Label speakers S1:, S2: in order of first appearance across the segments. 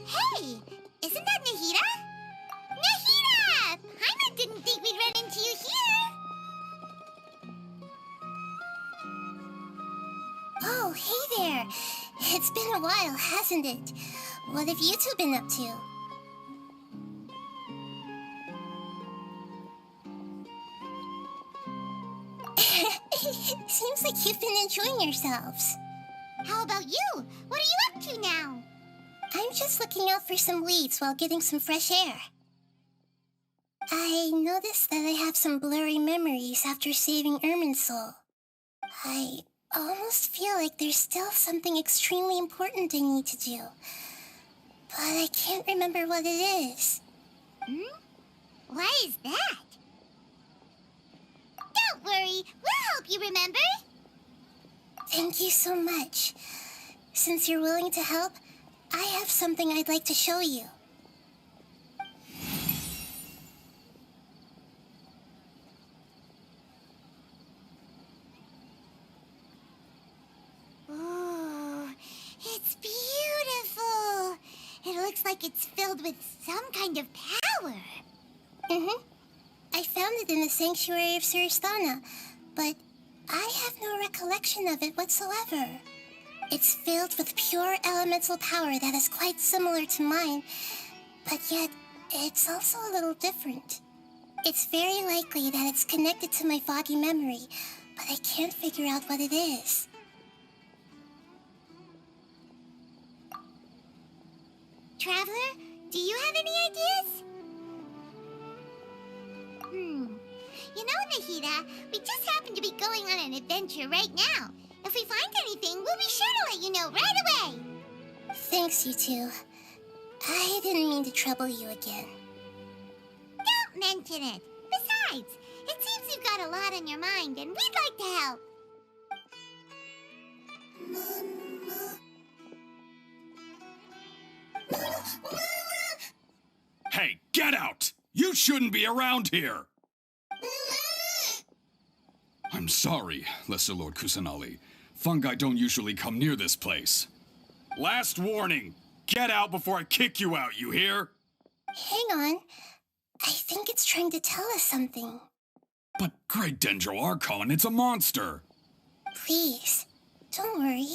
S1: Hey, isn't that Nahida? Nahida! Paimon didn't think we'd run into you here.
S2: Oh, hey there. It's been a while, hasn't it? What have you two been up to? Seems like you've been enjoying yourselves.
S1: How about you? What are you up to now?
S2: I'm just looking out for some leads while getting some fresh air. I noticed that I have some blurry memories after saving Ermin's soul. I almost feel like there's still something extremely important I need to do. But I can't remember what it is.
S1: Why is that? Don't worry, we'll help you remember.
S2: Thank you so much. Since you're willing to help, I have something I'd like to show you.
S1: Oh, it's beautiful. It looks like it's filled with some kind of power.
S2: I found it in the sanctuary of Suristana, but I have no recollection of it whatsoever. It's filled with pure elemental power that is quite similar to mine, but yet it's also a little different. It's very likely that it's connected to my foggy memory, but I can't figure out what it is.
S1: Traveler, do you have any ideas? You know, Nahida, we just happen to be going on an adventure right now. If we find anything, we'll be sure to let you know right away.
S2: Thanks, you two. I didn't mean to trouble you again.
S1: Don't mention it. Besides, it seems you've got a lot on your mind, and we'd like to help.
S3: Hey, get out! You shouldn't be around here! I'm sorry, Lesser Lord Kusanali. Fungi don't usually come near this place. Last warning! Get out before I kick you out, you hear?
S2: Hang on. I think it's trying to tell us something.
S3: But Great Dendro Archon, it's a monster!
S2: Please, don't worry.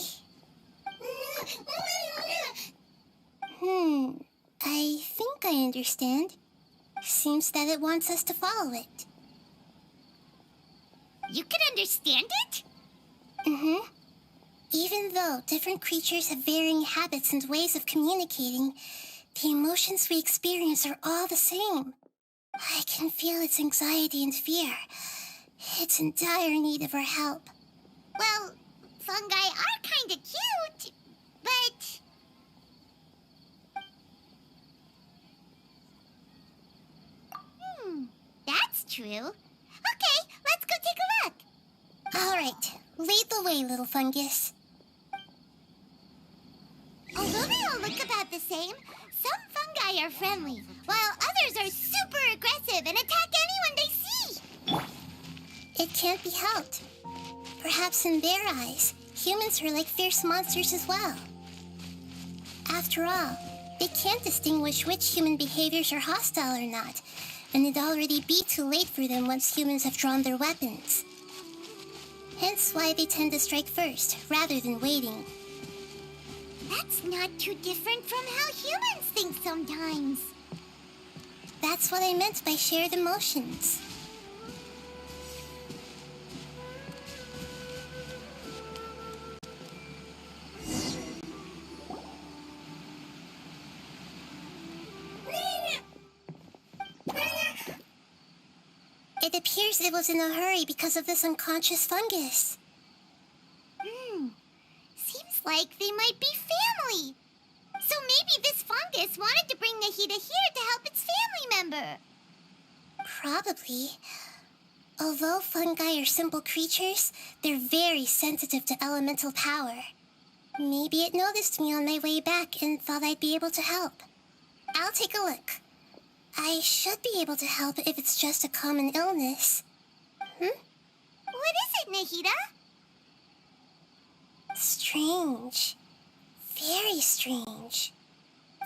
S2: I think I understand. Seems that it wants us to follow it.
S1: You can understand it?
S2: Even though different creatures have varying habits and ways of communicating, the emotions we experience are all the same. I can feel its anxiety and fear. It's in dire need of our help.
S1: Well, fungi are kinda cute, but... that's true. Okay, let's go take a look.
S2: All right, lead the way, little fungus.
S1: Although they all look about the same, some fungi are friendly, while others are super aggressive and attack anyone they see.
S2: It can't be helped. Perhaps in their eyes, humans are like fierce monsters as well. After all, they can't distinguish which human behaviors are hostile or not, and it'd already be too late for them once humans have drawn their weapons. Hence why they tend to strike first, rather than waiting.
S1: That's not too different from how humans think sometimes.
S2: That's what I meant by shared emotions. It appears it was in a hurry because of this unconscious fungus.
S1: Seems like they might be family. So maybe this fungus wanted to bring Nahida here to help its family member.
S2: Probably. Although fungi are simple creatures, they're very sensitive to elemental power. Maybe it noticed me on my way back and thought I'd be able to help. I'll take a look. I should be able to help if it's just a common illness.
S1: What is it, Nahida?
S2: Strange. Very strange.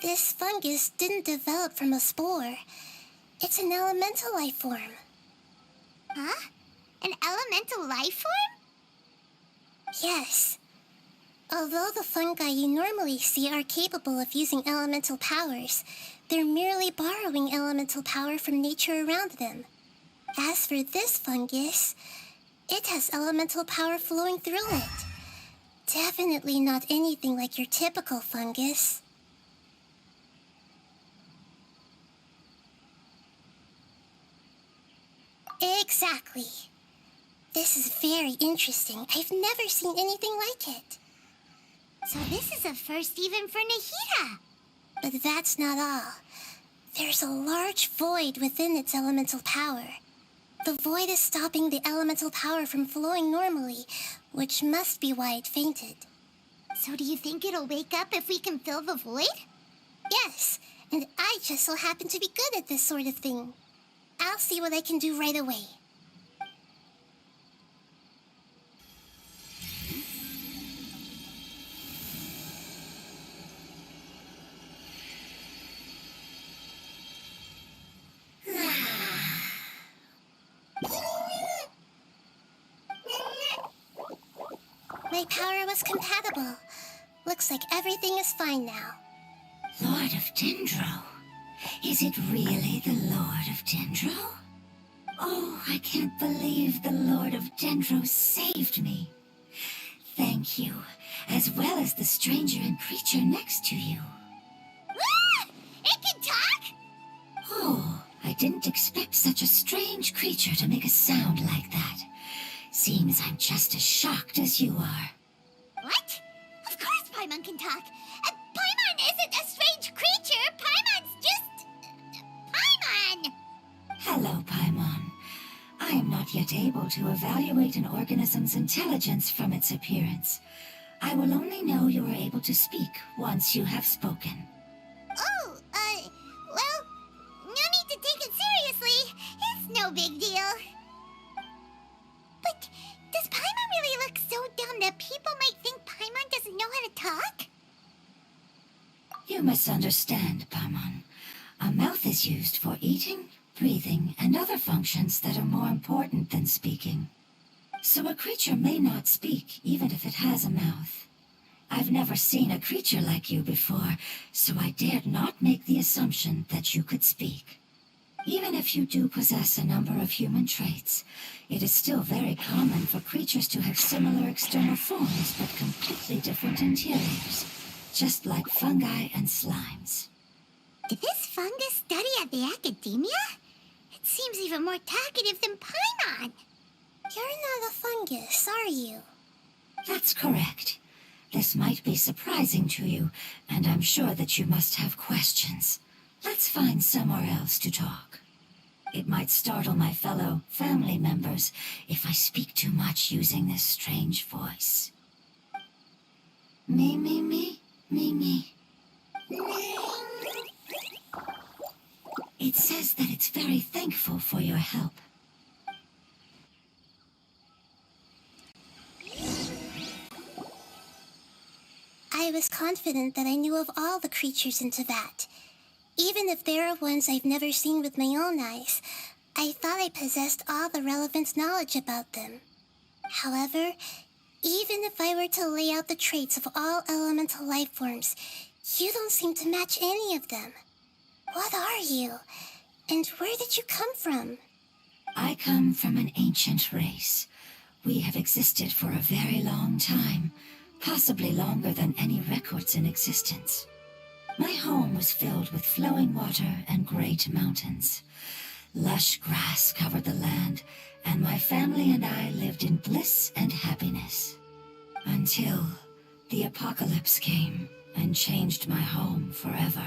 S2: This fungus didn't develop from a spore. It's an elemental life form.
S1: Huh? An elemental life form?
S2: Yes. Although the fungi you normally see are capable of using elemental powers, they're merely borrowing elemental power from nature around them. As for this fungus, it has elemental power flowing through it. Definitely not anything like your typical fungus. Exactly. This is very interesting. I've never seen anything like it.
S1: So this is a first even for Nahida.
S2: But that's not all. There's a large void within its elemental power. The void is stopping the elemental power from flowing normally, which must be why it fainted.
S1: So do you think it'll wake up if we can fill the void?
S2: Yes, and I just so happen to be good at this sort of thing. I'll see what I can do right away. My power was compatible. Looks like everything is fine now.
S4: Lord of Dendro? Is it really the Lord of Dendro? Oh, I can't believe the Lord of Dendro saved me. Thank you, as well as the stranger and creature next to you.
S1: Ah! It can talk?
S4: Oh, I didn't expect such a strange creature to make a sound like that. Seems I'm just as shocked as you are.
S1: What? Of course Paimon can talk. Paimon isn't a strange creature. Paimon's just... Paimon!
S4: Hello, Paimon. I am not yet able to evaluate an organism's intelligence from its appearance. I will only know you are able to speak once you have spoken.
S1: Oh, well, no need to take it seriously. It's no big deal. But does Paimon really look so dumb that people might think Paimon doesn't know how to talk?
S4: You misunderstand, Paimon. A mouth is used for eating, breathing, and other functions that are more important than speaking. So a creature may not speak, even if it has a mouth. I've never seen a creature like you before, so I dared not make the assumption that you could speak. Even if you do possess a number of human traits, it is still very common for creatures to have similar external forms but completely different interiors, just like fungi and slimes.
S1: Did this fungus study at the academia? It seems even more talkative than Paimon.
S2: You're not a fungus, are you?
S4: That's correct. This might be surprising to you, and I'm sure that you must have questions. Let's find somewhere else to talk. It might startle my fellow family members if I speak too much using this strange voice. Me, me, me, me, me. It says that it's very thankful for your help.
S2: I was confident that I knew of all the creatures in Teyvat. Even if there are ones I've never seen with my own eyes, I thought I possessed all the relevant knowledge about them. However, even if I were to lay out the traits of all elemental life forms, you don't seem to match any of them. What are you? And where did you come from?
S4: I come from an ancient race. We have existed for a very long time, possibly longer than any records in existence. My home was filled with flowing water and great mountains. Lush grass covered the land, and my family and I lived in bliss and happiness. Until the apocalypse came and changed my home forever.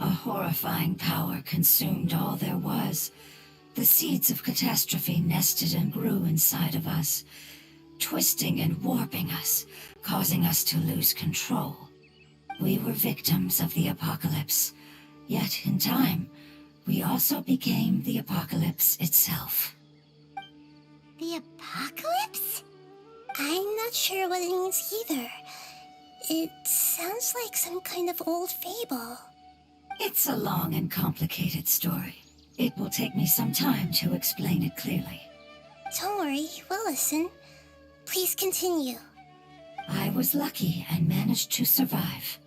S4: A horrifying power consumed all there was. The seeds of catastrophe nested and grew inside of us, twisting and warping us, causing us to lose control. We were victims of the apocalypse, yet in time, we also became the apocalypse itself.
S1: The apocalypse?
S2: I'm not sure what it means either. It sounds like some kind of old fable.
S4: It's a long and complicated story. It will take me some time to explain it clearly.
S2: Don't worry, we'll listen. Please continue.
S4: I was lucky and managed to survive.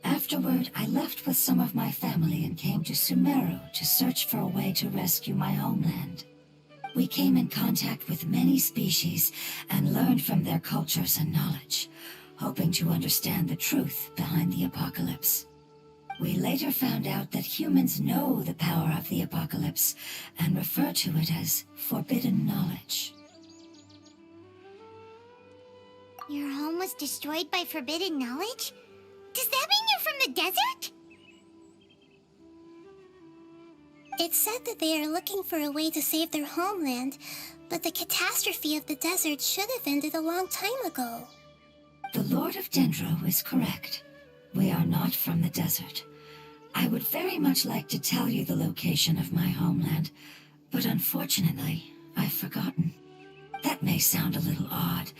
S4: Afterward, I left with some of my family and came to Sumeru to search for a way to rescue my homeland. We came in contact with many species and learned from their cultures and knowledge, hoping to understand the truth behind the apocalypse. We later found out that humans know the power of the apocalypse and refer to it as forbidden knowledge.
S1: Your home was destroyed by forbidden knowledge? Does that mean you're from the desert?
S2: It said that they are looking for a way to save their homeland, but the catastrophe of the desert should have ended a long time ago.
S4: The Lord of Dendro is correct. We are not from the desert. I would very much like to tell you the location of my homeland, but unfortunately, I've forgotten. That may sound a little odd,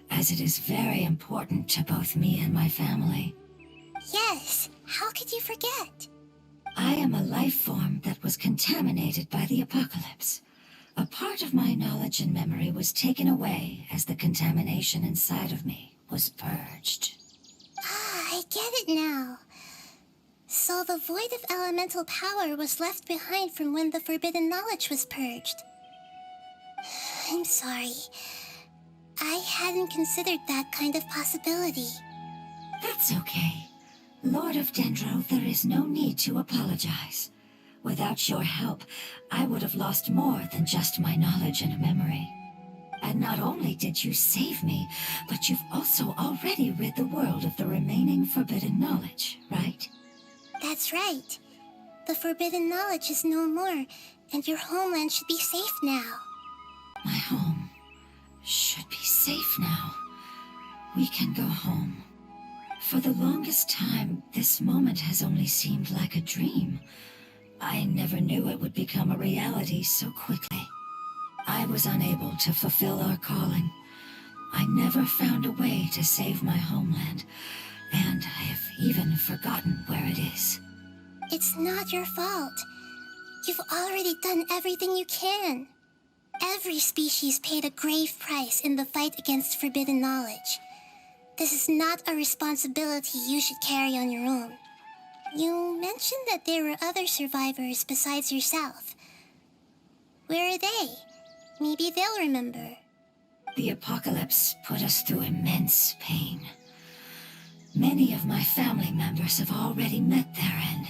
S4: as it is very important to both me and my family.
S2: Yes, how could you forget?
S4: I am a life form that was contaminated by the apocalypse. A part of my knowledge and memory was taken away as the contamination inside of me was purged.
S2: Ah, I get it now. So the void of elemental power was left behind from when the forbidden knowledge was purged. I'm sorry. I hadn't considered that kind of possibility.
S4: That's okay. Lord of Dendro, there is no need to apologize. Without your help, I would have lost more than just my knowledge and memory. And not only did you save me, but you've also already rid the world of the remaining forbidden knowledge, right?
S2: That's right. The forbidden knowledge is no more, and your homeland should be safe now.
S4: My home should be safe now. We can go home. For the longest time, this moment has only seemed like a dream. I never knew it would become a reality so quickly. I was unable to fulfill our calling. I never found a way to save my homeland, and I have even forgotten where it is.
S2: It's not your fault. You've already done everything you can. Every species paid a grave price in the fight against forbidden knowledge. This is not a responsibility you should carry on your own. You mentioned that there were other survivors besides yourself. Where are they? Maybe they'll remember.
S4: The apocalypse put us through immense pain. Many of my family members have already met their end.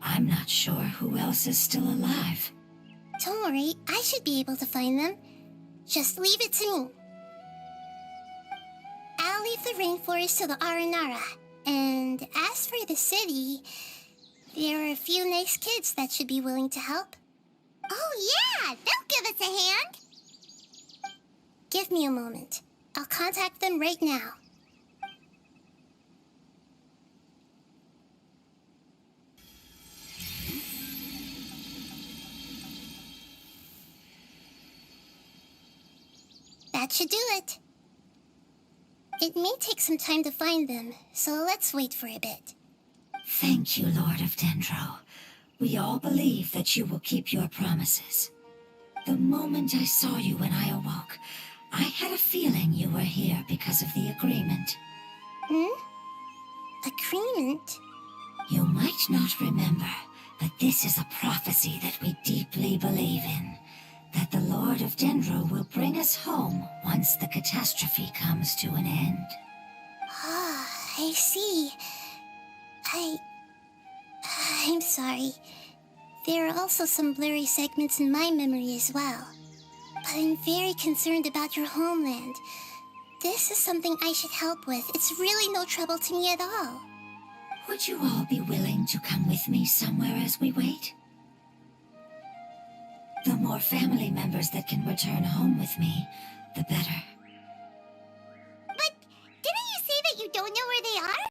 S4: I'm not sure who else is still alive.
S2: Don't worry, I should be able to find them. Just leave it to me. I'll leave the rainforest to the Aranara. And as for the city, there are a few nice kids that should be willing to help.
S1: Oh yeah, they'll give us a hand.
S2: Give me a moment. I'll contact them right now. That should do it. It may take some time to find them, so let's wait for a bit.
S4: Thank you, Lord of Dendro. We all believe that you will keep your promises. The moment I saw you when I awoke, I had a feeling you were here because of the agreement.
S2: Agreement?
S4: You might not remember, but this is a prophecy that we deeply believe in. That the Lord of Dendro will bring us home once the catastrophe comes to an end.
S2: Ah, I see. I'm sorry. There are also some blurry segments in my memory as well. But I'm very concerned about your homeland. This is something I should help with. It's really no trouble to me at all.
S4: Would you all be willing to come with me somewhere as we wait? The more family members that can return home with me, the better.
S1: But didn't you say that you don't know where they are?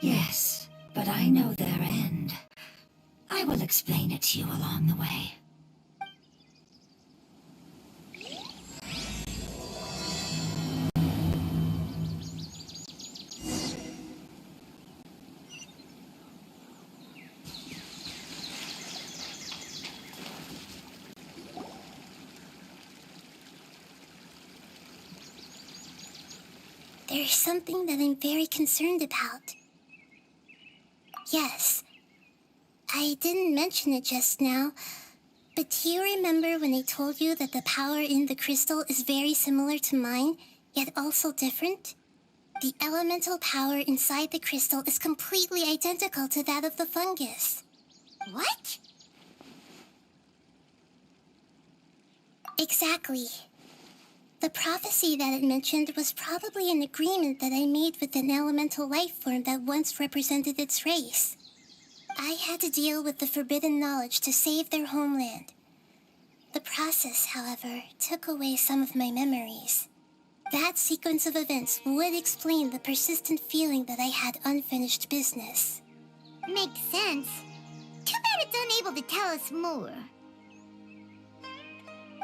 S4: Yes, but I know their end. I will explain it to you along the way.
S2: there's something that I'm very concerned about. Yes, I didn't mention it just now, but do you remember when I told you that the power in the crystal is very similar to mine, yet also different? The elemental power inside the crystal is completely identical to that of the fungus.
S1: What?
S2: Exactly. The prophecy that it mentioned was probably an agreement that I made with an elemental life form that once represented its race. I had to deal with the forbidden knowledge to save their homeland. The process, however, took away some of my memories. That sequence of events would explain the persistent feeling that I had unfinished business.
S1: Makes sense. Too bad it's unable to tell us more.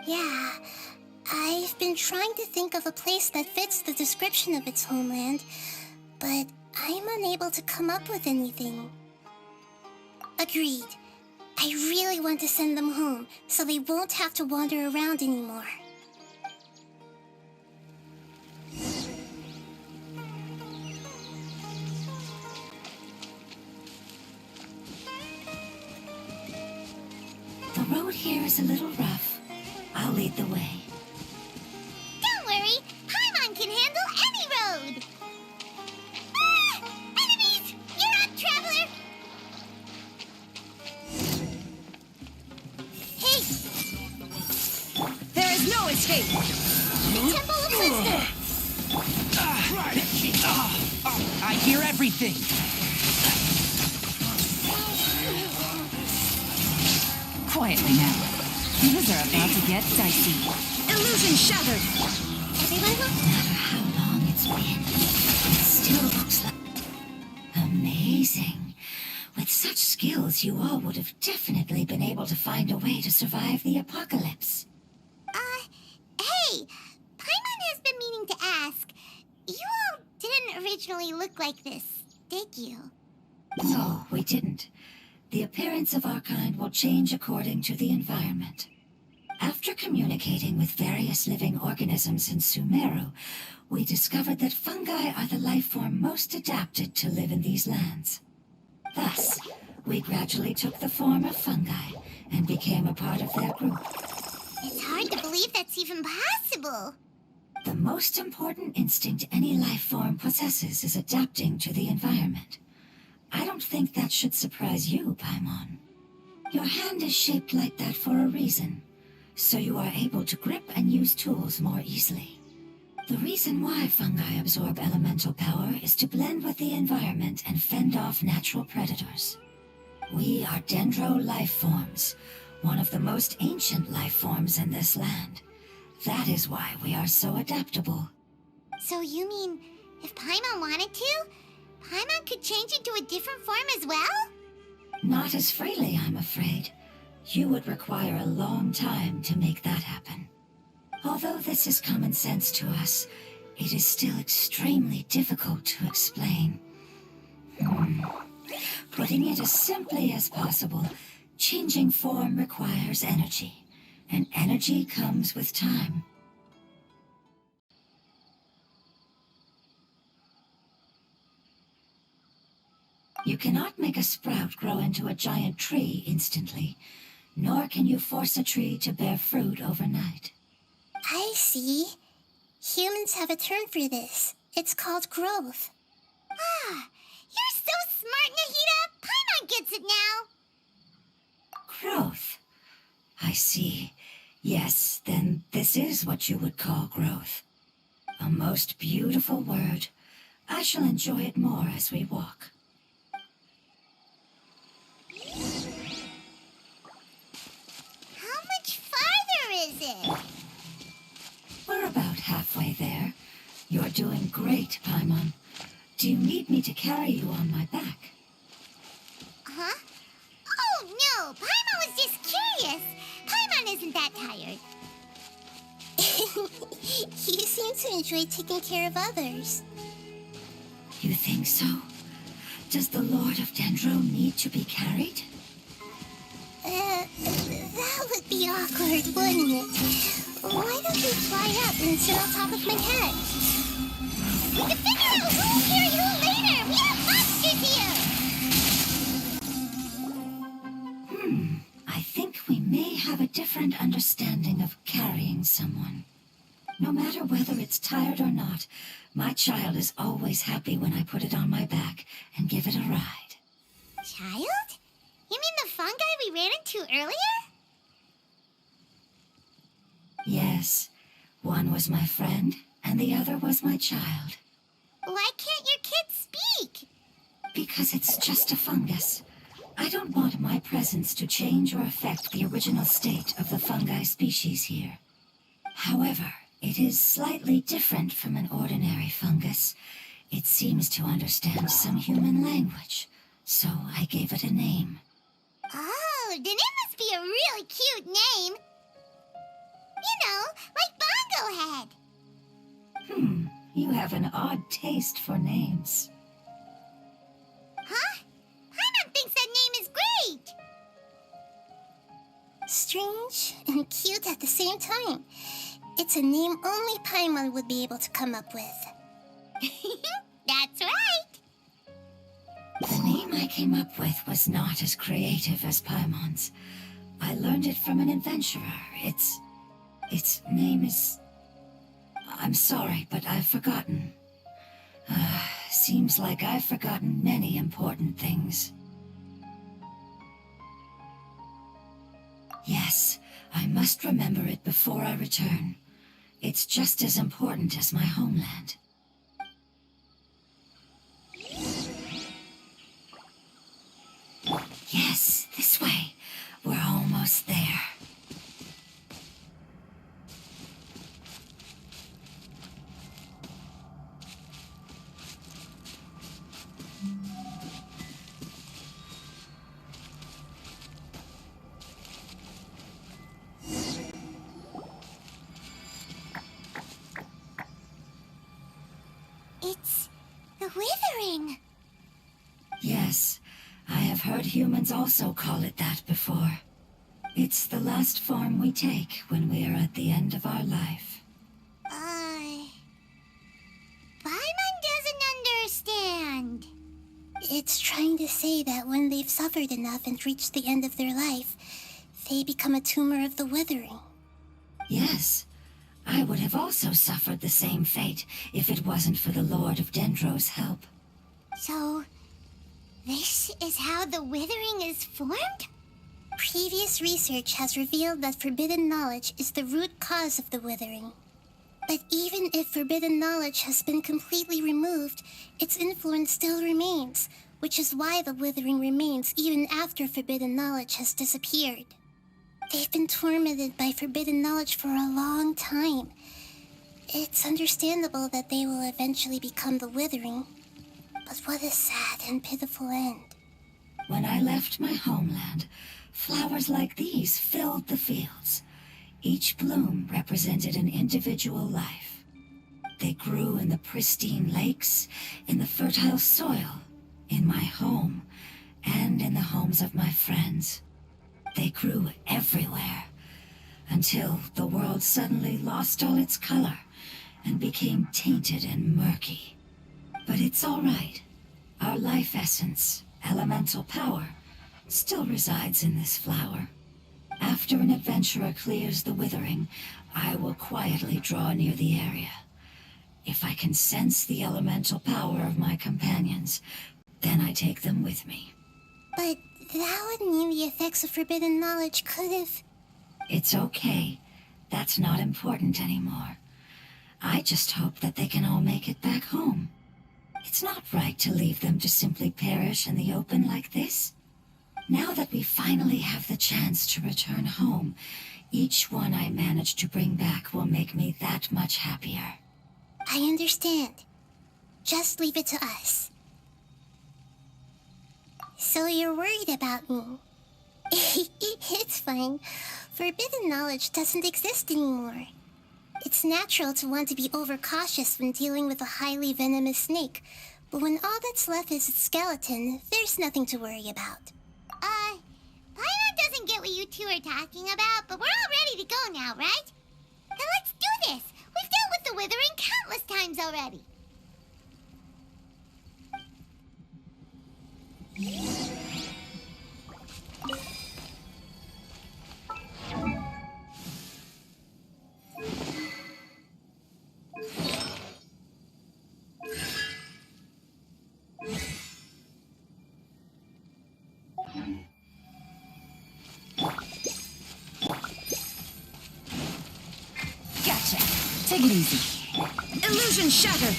S2: Yeah, I've been trying to think of a place that fits the description of its homeland, but I'm unable to come up with anything. Agreed. I really want to send them home, so they won't have to wander around anymore.
S4: The road here is a little rough. I'll lead the way.
S1: Don't worry, Paimon can handle any road! Ah! Enemies! You're up, traveler! Hey!
S5: There is no escape!
S1: Temple of Wisdom!
S5: I hear everything! Quietly now. Things are about to get dicey. Illusion shattered!
S1: Everyone
S4: No matter how long it's been, it still looks like... Amazing. With such skills, you all would have definitely been able to find a way to survive the apocalypse.
S1: Hey! Paimon has been meaning to ask. You all didn't originally look like this, did you?
S4: No, we didn't. The appearance of our kind will change according to the environment. After communicating with various living organisms in Sumeru, we discovered that fungi are the life form most adapted to live in these lands. Thus, we gradually took the form of fungi and became a part of their group.
S1: It's hard to believe that's even possible.
S4: The most important instinct any life form possesses is adapting to the environment. I don't think that should surprise you, Paimon. Your hand is shaped like that for a reason, so you are able to grip and use tools more easily. The reason why fungi absorb elemental power is to blend with the environment and fend off natural predators. We are dendro life forms, one of the most ancient life forms in this land. That is why we are so adaptable.
S1: So you mean, if Paimon wanted to, Paimon could change into a different form as well?
S4: Not as freely, I'm afraid. You would require a long time to make that happen. Although this is common sense to us, it is still extremely difficult to explain. Putting it as simply as possible, changing form requires energy, and energy comes with time. You cannot make a sprout grow into a giant tree instantly, nor can you force a tree to bear fruit overnight.
S2: I see. Humans have a term for this. It's called growth.
S1: Ah, you're so smart, Nahida! Paimon gets it now!
S4: Growth. I see. Yes, then this is what you would call growth. A most beautiful word. I shall enjoy it more as we walk.
S1: How much farther is it?
S4: We're about halfway there. You're doing great, Paimon. Do you need me to carry you on my back?
S1: Huh? Oh, no! Paimon was just curious! Paimon isn't that tired.
S2: You seem to enjoy taking care of others.
S4: You think so? Does the Lord of Dendro need to be carried?
S2: That would be awkward, wouldn't it? Why don't you fly up and sit on top of my head?
S1: We can figure out who'll carry who later! We have monsters here!
S4: I think we may have a different understanding of carrying someone. No matter whether it's tired or not, my child is always happy when I put it on my back and give it a ride.
S1: Child? You mean the fungi we ran into earlier?
S4: Yes, one was my friend, and the other was my child.
S1: Why can't your kid speak?
S4: Because it's just a fungus. I don't want my presence to change or affect the original state of the fungi species here. However, it is slightly different from an ordinary fungus. It seems to understand some human language, so I gave it a name.
S1: Oh, then it must be a really cute name. You know, like Bongo Head.
S4: You have an odd taste for names.
S1: Huh? Paimon thinks that name is great.
S2: Strange and cute at the same time. It's a name only Paimon would be able to come up with.
S1: That's right.
S4: The name I came up with was not as creative as Paimon's. I learned it from an adventurer. Its name is... I'm sorry, but I've forgotten. Seems like I've forgotten many important things. Yes, I must remember it before I return. It's just as important as my homeland. Yes, this way. We're almost there.
S1: It's the Withering.
S4: Yes, I have heard humans also call it that before. It's the last form we take when we are at the end of our life.
S1: Paimon doesn't understand.
S2: It's trying to say that when they've suffered enough and reached the end of their life, they become a tumor of the Withering.
S4: Yes, I would have also suffered the same fate if it wasn't for the Lord of Dendro's help.
S1: So, this is how the Withering is formed?
S2: Previous research has revealed that forbidden knowledge is the root cause of the Withering. But even if forbidden knowledge has been completely removed, its influence still remains, which is why the Withering remains even after forbidden knowledge has disappeared. They've been tormented by forbidden knowledge for a long time. It's understandable that they will eventually become the Withering. But what a sad and pitiful end.
S4: When I left my homeland, flowers like these filled the fields. Each bloom represented an individual life. They grew in the pristine lakes, in the fertile soil, in my home, and in the homes of my friends. They grew everywhere, until the world suddenly lost all its color and became tainted and murky. But it's all right. Our life essence, elemental power, still resides in this flower. After an adventurer clears the Withering, I will quietly draw near the area. If I can sense the elemental power of my companions, then I take them with me.
S2: But that would mean the effects of forbidden knowledge could have...
S4: It's okay. That's not important anymore. I just hope that they can all make it back home. It's not right to leave them to simply perish in the open like this. Now that we finally have the chance to return home, each one I manage to bring back will make me that much happier.
S2: I understand. Just leave it to us. So you're worried about me? It's fine. Forbidden knowledge doesn't exist anymore. It's natural to want to be overcautious when dealing with a highly venomous snake, but when all that's left is its skeleton, there's nothing to worry about.
S1: Paimon doesn't get what you two are talking about, but we're all ready to go now, right? Then let's do this! We've dealt with the Withering countless times already.
S5: Take it easy. Illusion shatter!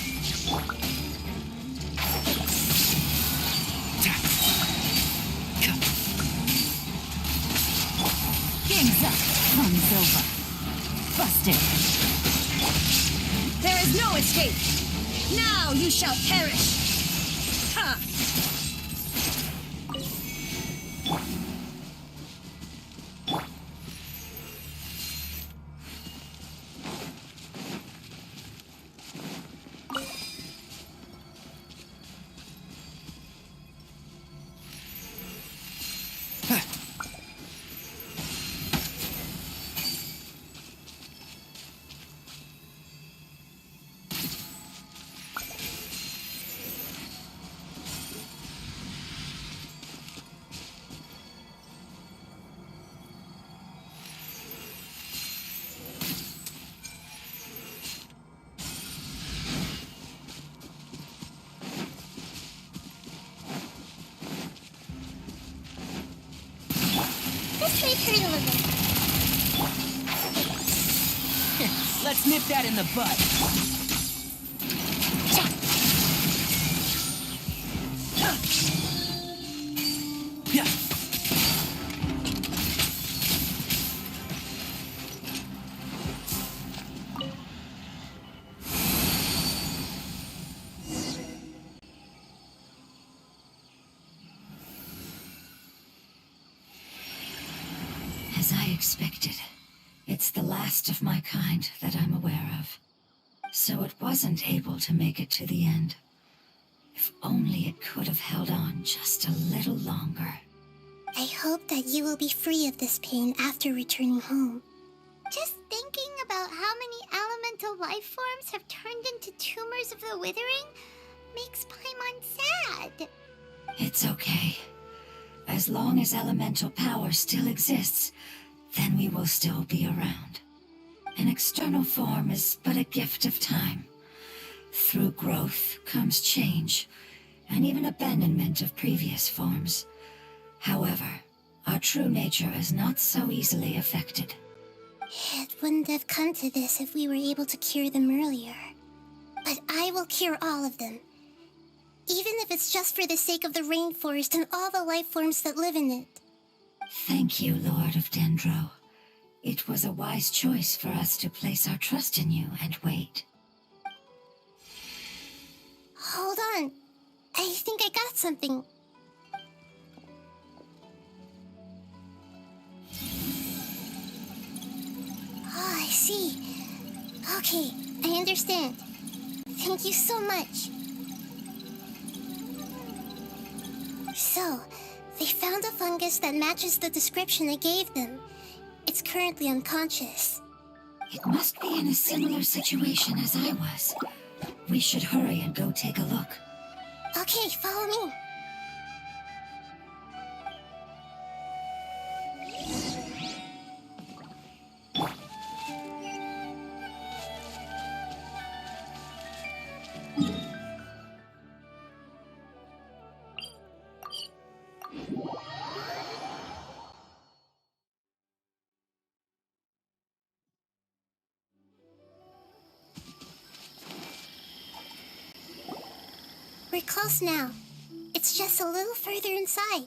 S5: Game's up. Fun's over. Busted. There is no escape. Now you shall perish. Ha!
S6: Let's nip that in the bud.
S4: As I expected, it's the last of my kind that I'm aware of. So it wasn't able to make it to the end. If only it could have held on just a little longer.
S2: I hope that you will be free of this pain after returning home.
S1: Just thinking about how many elemental life forms have turned into tumors of the withering makes Paimon sad.
S4: It's okay. As long as elemental power still exists, then we will still be around. An external form is but a gift of time. Through growth comes change, and even abandonment of previous forms. However, our true nature is not so easily affected.
S2: It wouldn't have come to this if we were able to cure them earlier. But I will cure all of them. Even if it's just for the sake of the rainforest and all the life forms that live in it.
S4: Thank you, Lord of Dendro. It was a wise choice for us to place our trust in you and wait.
S2: Hold on. I think I got something. Oh, I see. Okay, I understand. Thank you so much. So, they found a fungus that matches the description I gave them. It's currently unconscious.
S4: It must be in a similar situation as I was. We should hurry and go take a look.
S2: Okay, follow me. We're close now. It's just a little further inside.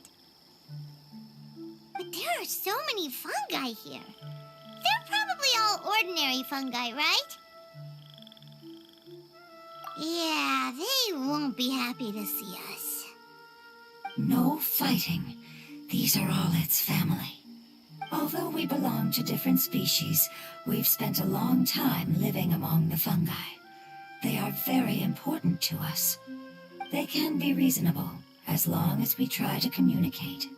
S1: But there are so many fungi here. They're probably all ordinary fungi, right? Yeah, they won't be happy to see us.
S4: No fighting. These are all its family. Although we belong to different species, we've spent a long time living among the fungi. They are very important to us. They can be reasonable, as long as we try to communicate.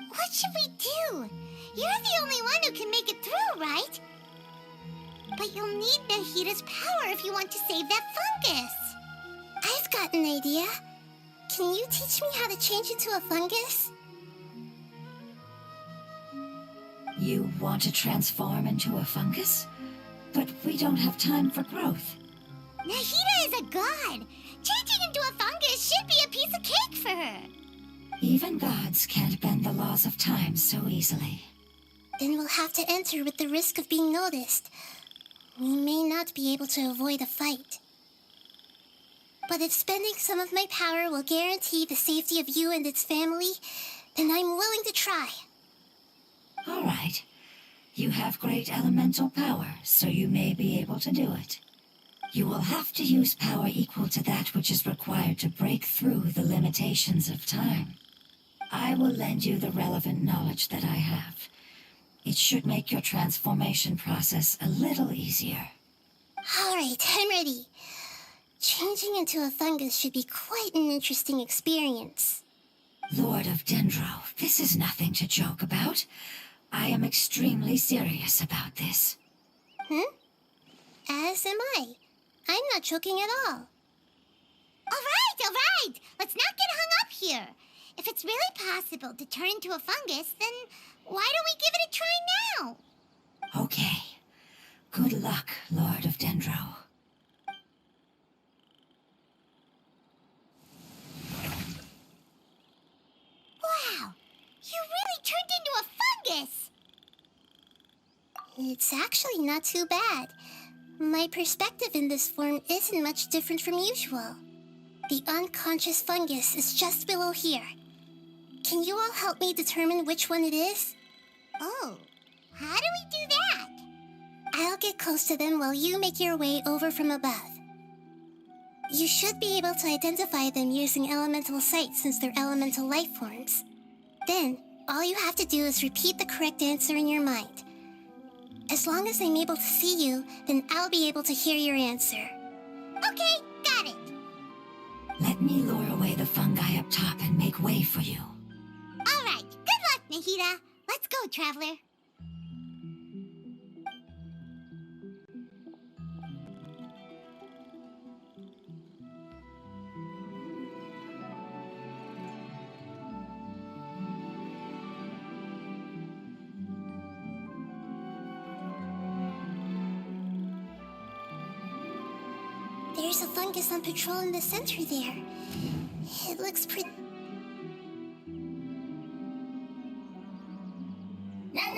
S1: What should we do? You're the only one who can make it through, right? But you'll need Nahida's power if you want to save that fungus.
S2: I've got an idea. Can you teach me how to change into a fungus?
S4: You want to transform into a fungus? But we don't have time for growth.
S1: Nahida is a god. Changing into a fungus should be a piece of cake for her.
S4: Even gods can't bend the laws of time so easily.
S2: Then we'll have to enter with the risk of being noticed. we may not be able to avoid a fight. But if spending some of my power will guarantee the safety of you and its family, then I'm willing to try.
S4: All right. You have great elemental power, so you may be able to do it. You will have to use power equal to that which is required to break through the limitations of time. I will lend you the relevant knowledge that I have. It should make your transformation process a little easier.
S2: All right, I'm ready. Changing into a fungus should be quite an interesting experience.
S4: Lord of Dendro, this is nothing to joke about. I am extremely serious about this.
S2: As am I. I'm not joking at all.
S1: All right. Let's not get hung up here. If it's really possible to turn into a fungus, then why don't we give it a try now?
S4: Okay. Good luck, Lord of Dendro.
S1: Wow, you really turned into a fungus!
S2: It's actually not too bad. My perspective in this form isn't much different from usual. The unconscious fungus is just below here. Can you all help me determine which one it is?
S1: Oh, how do we do that?
S2: I'll get close to them while you make your way over from above. You should be able to identify them using elemental sight since they're elemental life forms. Then, all you have to do is repeat the correct answer in your mind. As long as I'm able to see you, then I'll be able to hear your answer.
S1: Okay, got it.
S4: Let me lure away the fungi up top and make way for you.
S1: All right, good luck, Nahida. Let's go, Traveler.
S2: There's a fungus on patrol in the center there. It looks pretty... Nana!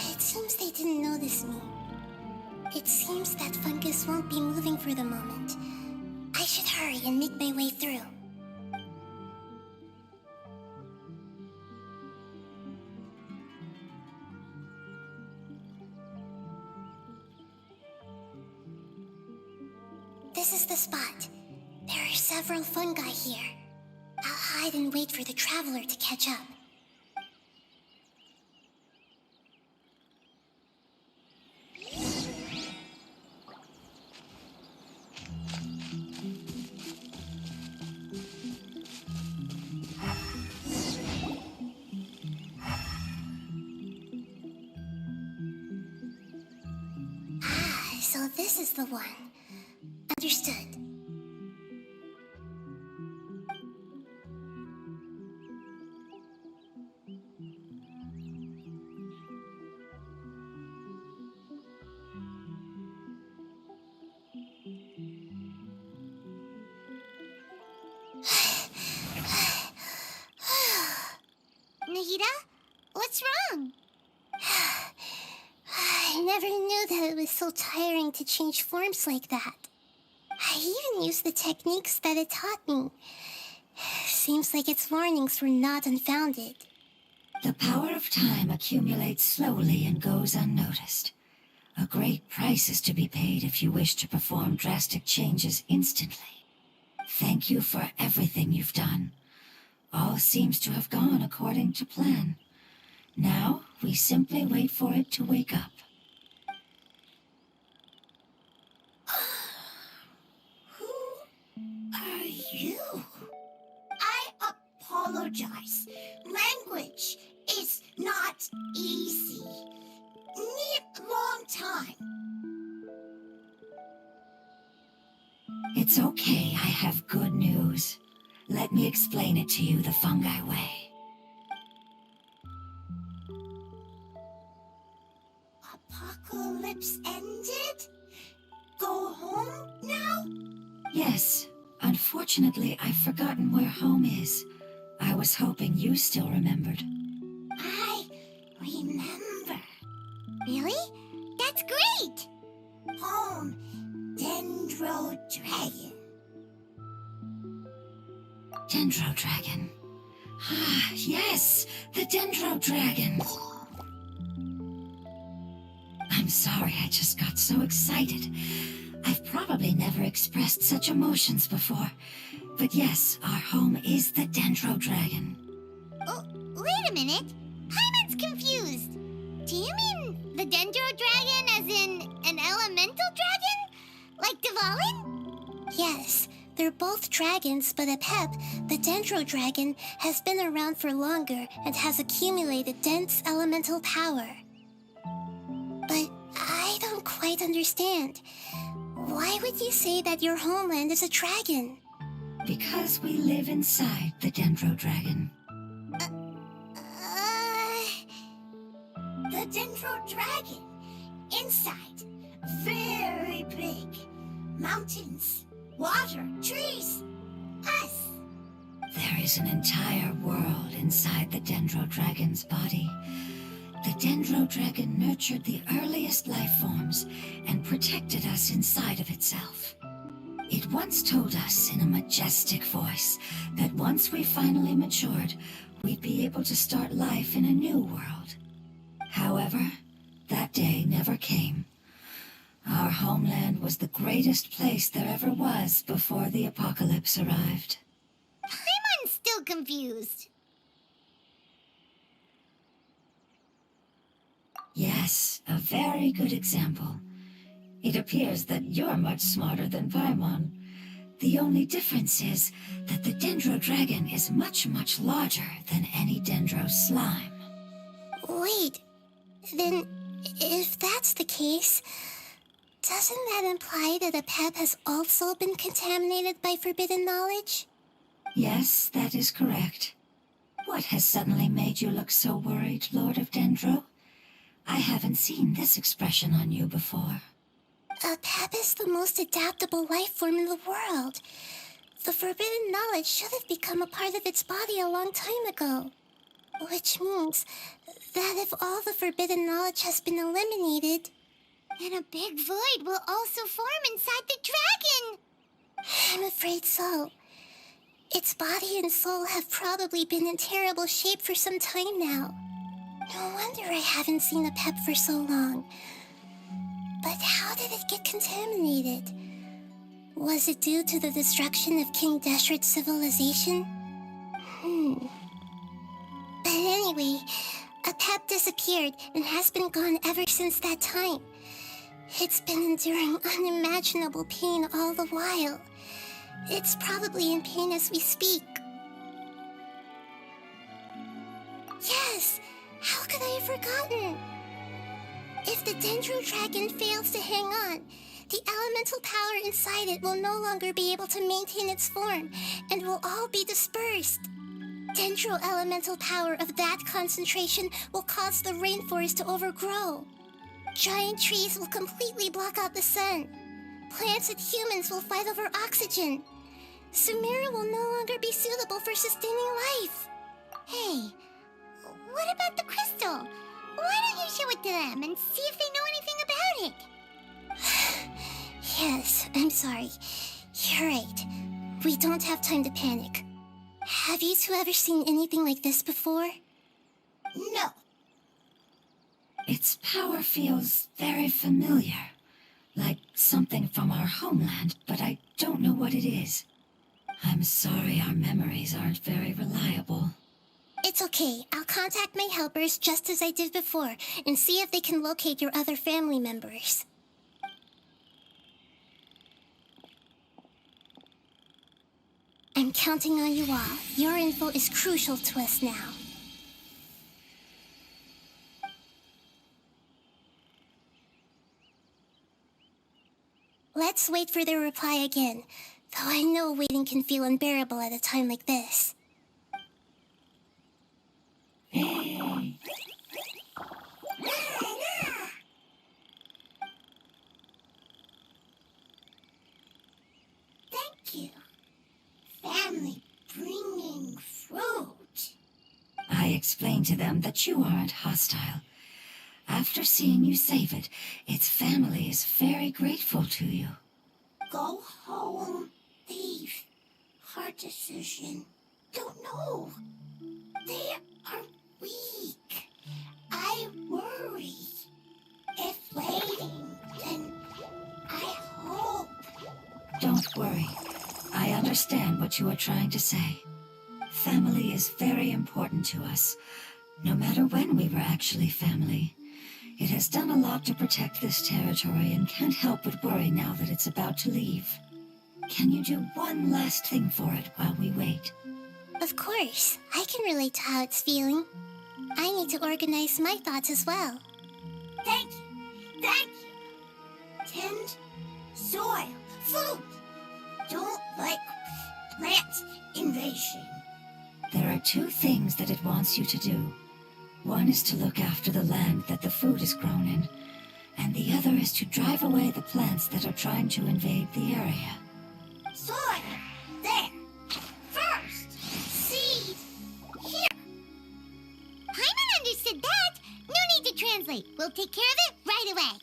S2: It seems they didn't notice me. It seems that fungus won't be moving for the moment. I should hurry and make my way through. This is the spot. There are several fungi here. I'll hide and wait for the traveler to catch up. So this is the one. Understood.
S1: Nahida, what's wrong?
S2: I never knew that it was so tiring to change forms like that. I even used the techniques that it taught me. Seems like its warnings were not unfounded.
S4: The power of time accumulates slowly and goes unnoticed. A great price is to be paid if you wish to perform drastic changes instantly. Thank you for everything you've done. All seems to have gone according to plan. Now, we simply wait for it to wake up.
S2: Who are you? I apologize. Language is not easy. Need long time.
S4: It's okay, I have good news. Let me explain it to you the fungi way.
S2: Apocalypse end
S4: go home now? Yes. Unfortunately, I've forgotten where home is. I was hoping you still remembered.
S1: I remember. Really? That's great! Home, Dendro Dragon.
S4: Dendro Dragon. Ah, yes, the Dendro Dragon. I'm sorry, I just got so excited. I've probably never expressed such emotions before. But yes, our home is the Dendro Dragon.
S1: Oh, wait a minute. Paimon's confused. Do you mean the Dendro Dragon as in an elemental dragon? Like Dvalin?
S2: Yes, they're both dragons, but Apep, the Dendro Dragon, has been around for longer and has accumulated dense elemental power. But I don't quite understand. Why would you say that your homeland is a dragon?
S4: Because we live inside the Dendro Dragon.
S1: The Dendro Dragon. Inside. Very big. Mountains. Water. Trees. Us.
S4: There is an entire world inside the Dendro Dragon's body. The Dendro Dragon nurtured the earliest life forms and protected us inside of itself. It once told us in a majestic voice that once we finally matured, we'd be able to start life in a new world. However, that day never came. Our homeland was the greatest place there ever was before the apocalypse arrived.
S1: Paimon's still confused.
S4: Yes, a very good example. It appears that you're much smarter than Paimon. The only difference is that the Dendro Dragon is much, much larger than any Dendro slime.
S2: Wait, then if that's the case, doesn't that imply that Apep has also been contaminated by forbidden knowledge?
S4: Yes, that is correct. What has suddenly made you look so worried, Lord of Dendro? I haven't seen this expression on you before.
S2: Apep is the most adaptable life form in the world. The forbidden knowledge should have become a part of its body a long time ago. Which means that if all the forbidden knowledge has been eliminated,
S1: then a big void will also form inside the dragon.
S2: I'm afraid so. Its body and soul have probably been in terrible shape for some time now. No wonder I haven't seen Apep for so long. But how did it get contaminated? Was it due to the destruction of King Deshret's civilization? But anyway, Apep disappeared and has been gone ever since that time. It's been enduring unimaginable pain all the while. It's probably in pain as we speak. Yes! How could I have forgotten? If the Dendro Dragon fails to hang on, the elemental power inside it will no longer be able to maintain its form and will all be dispersed. Dendro elemental power of that concentration will cause the rainforest to overgrow. Giant trees will completely block out the sun. Plants and humans will fight over oxygen. Sumeru will no longer be suitable for sustaining life.
S1: Hey, what about the crystal? Why don't you show it to them and see if they know anything about it?
S2: Yes, I'm sorry. You're right. We don't have time to panic. Have you two ever seen anything like this before?
S1: No.
S4: Its power feels very familiar. Like something from our homeland, but I don't know what it is. I'm sorry our memories aren't very reliable.
S2: It's okay. I'll contact my helpers just as I did before and see if they can locate your other family members. I'm counting on you all. Your info is crucial to us now. Let's wait for their reply again, though I know waiting can feel unbearable at a time like this. you. Family bringing fruit.
S4: I explained to them that you aren't hostile. After seeing you save it, its family is very grateful to you.
S2: Go home, leave. Hard decision. Don't know. They are weak. I worry. If waiting, then I hope.
S4: Don't worry. I understand what you are trying to say. Family is very important to us, no matter when we were actually family. It has done a lot to protect this territory and can't help but worry now that it's about to leave. Can you do one last thing for it while we wait?
S2: Of course, I can relate to how it's feeling. I need to organize my thoughts as well. Thank you. Thank you. Tend, soil, food. Don't like plant invasion.
S4: There are two things that it wants you to do. One is to look after the land that the food is grown in, and the other is to drive away the plants that are trying to invade the area.
S2: Soil. There. First. Seed. Here.
S1: Paimon understood that. No need to translate. We'll take care of it right away.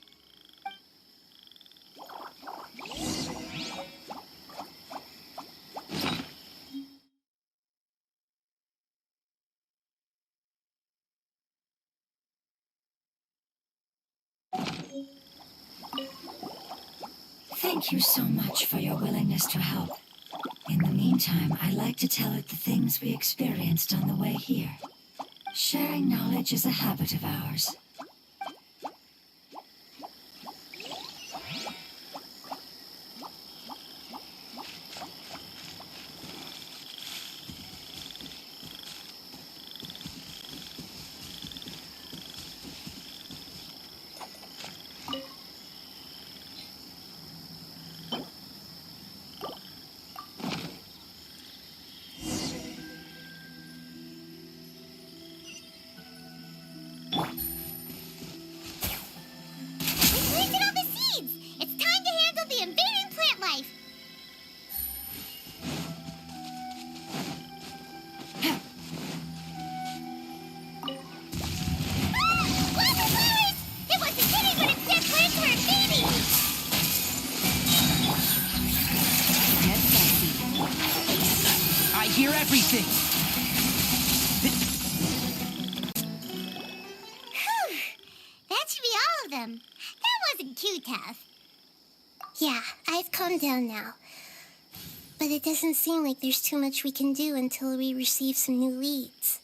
S4: Thank you so much for your willingness to help. In the meantime, I'd like to tell it the things we experienced on the way here. Sharing knowledge is a habit of ours.
S5: Hear everything.
S1: Whew. That should be all of them. That wasn't too tough.
S2: Yeah, I've calmed down now. But it doesn't seem like there's too much we can do until we receive some new leads.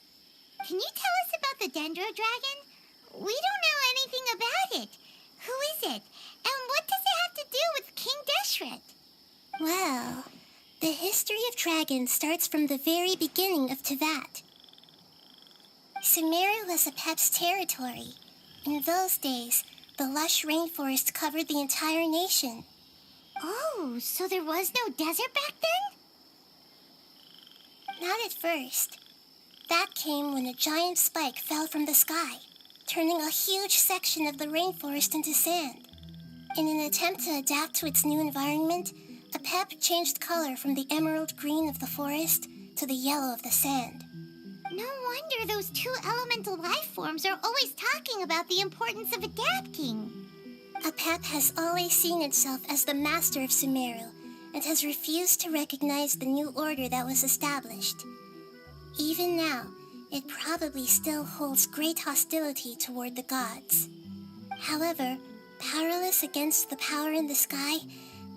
S1: Can you tell us about the Dendro Dragon? We don't know anything about it. Who is it? And what does it have to do with King Deshret?
S2: Well, the history of dragons starts from the very beginning of Teyvat. Sumeru was Apep's territory. In those days, the lush rainforest covered the entire nation.
S1: Oh, so there was no desert back then?
S2: Not at first. That came when a giant spike fell from the sky, turning a huge section of the rainforest into sand. In an attempt to adapt to its new environment, Apep changed color from the emerald green of the forest to the yellow of the sand.
S1: No wonder those two elemental life forms are always talking about the importance of adapting.
S2: Apep has always seen itself as the master of Sumeru and has refused to recognize the new order that was established. Even now, it probably still holds great hostility toward the gods. However, powerless against the power in the sky,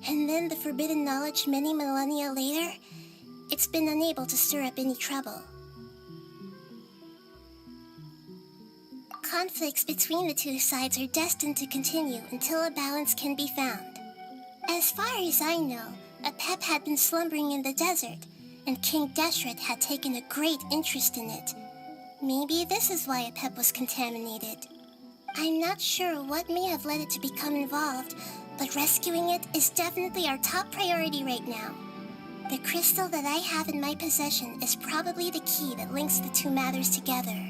S2: and then the forbidden knowledge many millennia later, it's been unable to stir up any trouble. Conflicts between the two sides are destined to continue until a balance can be found. As far as I know, Apep had been slumbering in the desert, and King Deshret had taken a great interest in it. Maybe this is why Apep was contaminated. I'm not sure what may have led it to become involved, but rescuing it is definitely our top priority right now. The crystal that I have in my possession is probably the key that links the two matters together.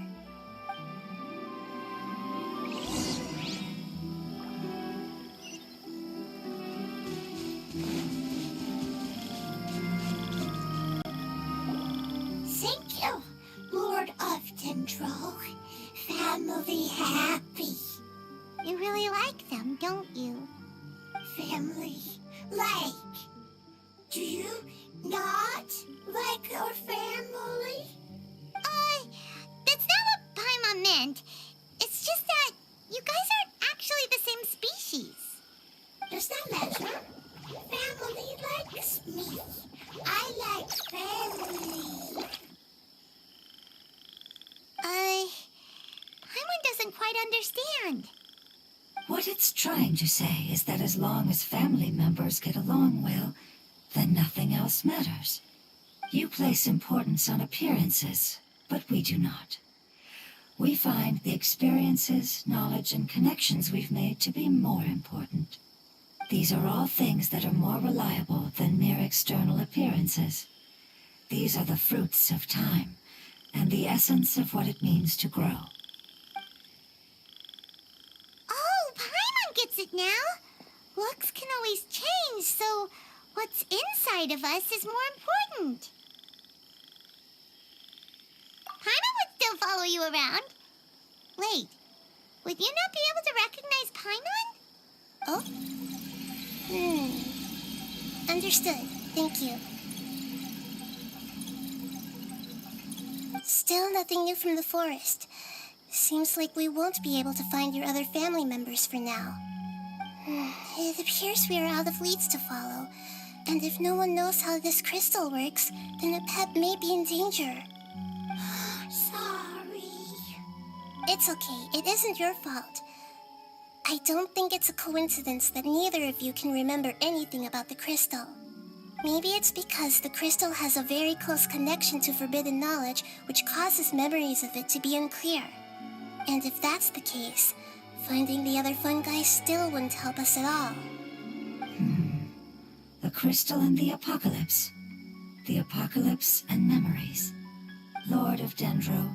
S2: like? Do you not like your family?
S1: That's not what Paimon meant. It's just that you guys aren't actually the same species.
S2: Does that matter? Family likes me. I like family.
S1: Paimon doesn't quite understand.
S4: What it's trying to say is that as long as family members get along well, then nothing else matters. You place importance on appearances, but we do not. We find the experiences, knowledge, and connections we've made to be more important. These are all things that are more reliable than mere external appearances. These are the fruits of time, and the essence of what it means to grow.
S1: Oh, Paimon gets it now. Looks can always change, so what's inside of us is more important. Paimon would still follow you around. Wait, would you not be able to recognize Paimon?
S2: Oh? Understood. Thank you. Still nothing new from the forest. Seems like we won't be able to find your other family members for now. It appears we are out of leads to follow. And if no one knows how this crystal works, then a pet may be in danger. Sorry. It's okay. It isn't your fault. I don't think it's a coincidence that neither of you can remember anything about the crystal. Maybe it's because the crystal has a very close connection to forbidden knowledge, which causes memories of it to be unclear. And if that's the case, finding the other fungi still wouldn't help us at all.
S4: The crystal and the apocalypse. The apocalypse and memories. Lord of Dendro,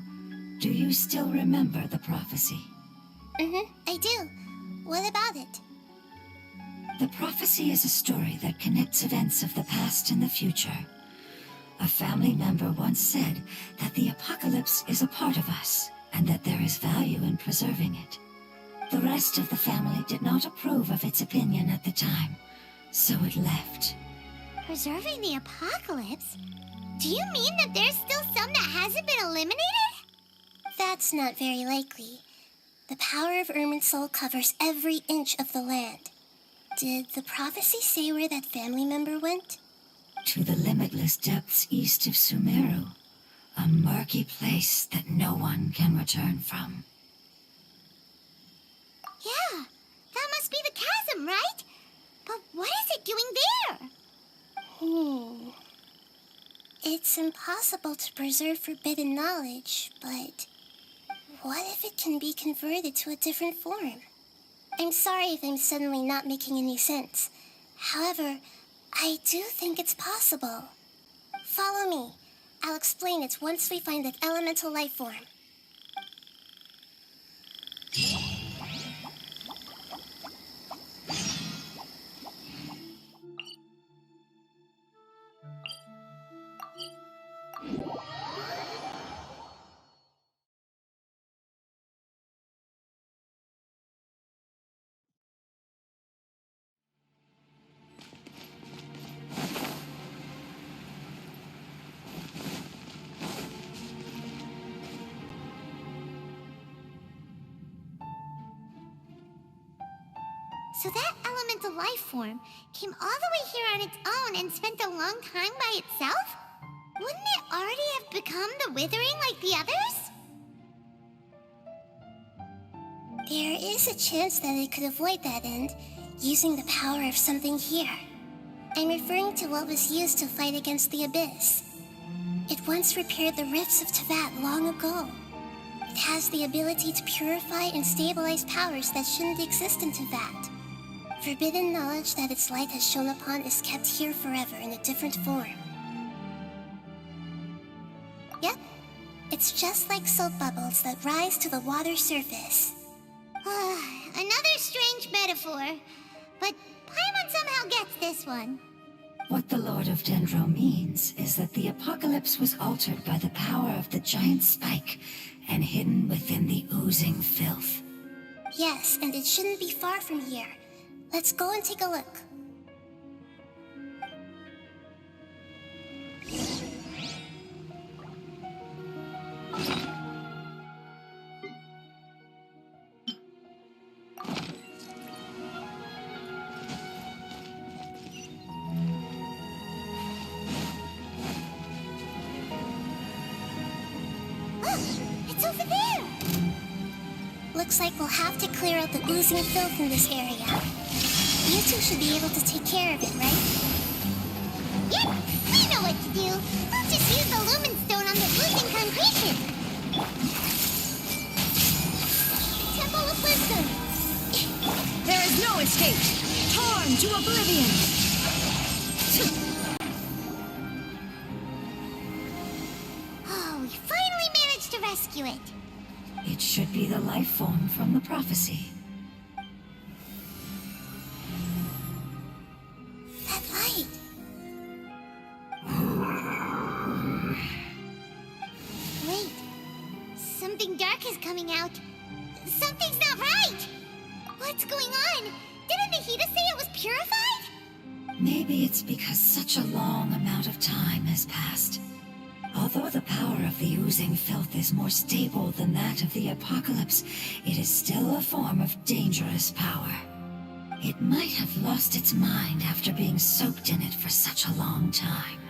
S4: do you still remember the prophecy?
S2: I do. What about it?
S4: The prophecy is a story that connects events of the past and the future. A family member once said that the apocalypse is a part of us, and that there is value in preserving it. The rest of the family did not approve of its opinion at the time, so it left.
S1: Preserving the apocalypse? Do you mean that there's still some that hasn't been eliminated?
S2: That's not very likely. The power of Irminsul covers every inch of the land. Did the prophecy say where that family member went?
S4: To the limitless depths east of Sumeru, a murky place that no one can return from.
S1: Yeah, that must be the chasm, right? But what is it doing there?
S2: It's impossible to preserve forbidden knowledge, but what if it can be converted to a different form? I'm sorry if I'm suddenly not making any sense. However, I do think it's possible. Follow me. I'll explain it once we find that elemental life form.
S1: So that elemental life form came all the way here on its own and spent a long time by itself? Wouldn't it already have become the Withering like the others?
S2: There is a chance that it could avoid that end, using the power of something here. I'm referring to what was used to fight against the Abyss. It once repaired the rifts of Tevat long ago. It has the ability to purify and stabilize powers that shouldn't exist in Tevat. Forbidden knowledge that its light has shone upon is kept here forever in a different form. Yep, it's just like soap bubbles that rise to the water surface.
S1: Another strange metaphor, but Paimon somehow gets this one.
S4: What the Lord of Dendro means is that the apocalypse was altered by the power of the giant spike and hidden within the oozing filth.
S2: Yes, and it shouldn't be far from here. Let's go and take a look.
S1: It's over there!
S2: Looks like we'll have to clear out the oozing filth in this area. You two should be able to take care of it, right?
S1: Yep, we know what to do. We'll just use the lumen stone on the oozing concretion. Temple of Wisdom.
S5: There is no escape! Torn to oblivion!
S1: Oh, we finally managed to rescue it.
S4: It should be the life form from the prophecy.
S2: That light.
S1: Wait, something dark is coming out. Something's not right! What's going on? Didn't Nahida say it was purified?
S4: Maybe it's because such a long amount of time has passed. Although the power of the oozing filth is more stable than that of the apocalypse, it is still a form of dangerous power. It might have lost its mind after being soaked in it for such a long time.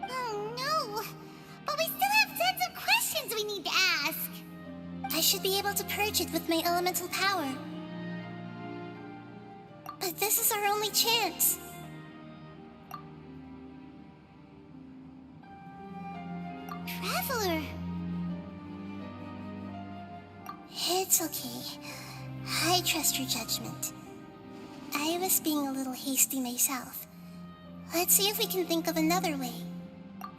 S1: Oh no! But we still have tons of questions we need to ask.
S2: I should be able to purge it with my elemental power. But this is our only chance.
S1: Traveler.
S2: It's okay. I trust your judgment. I was being a little hasty myself. Let's see if we can think of another way.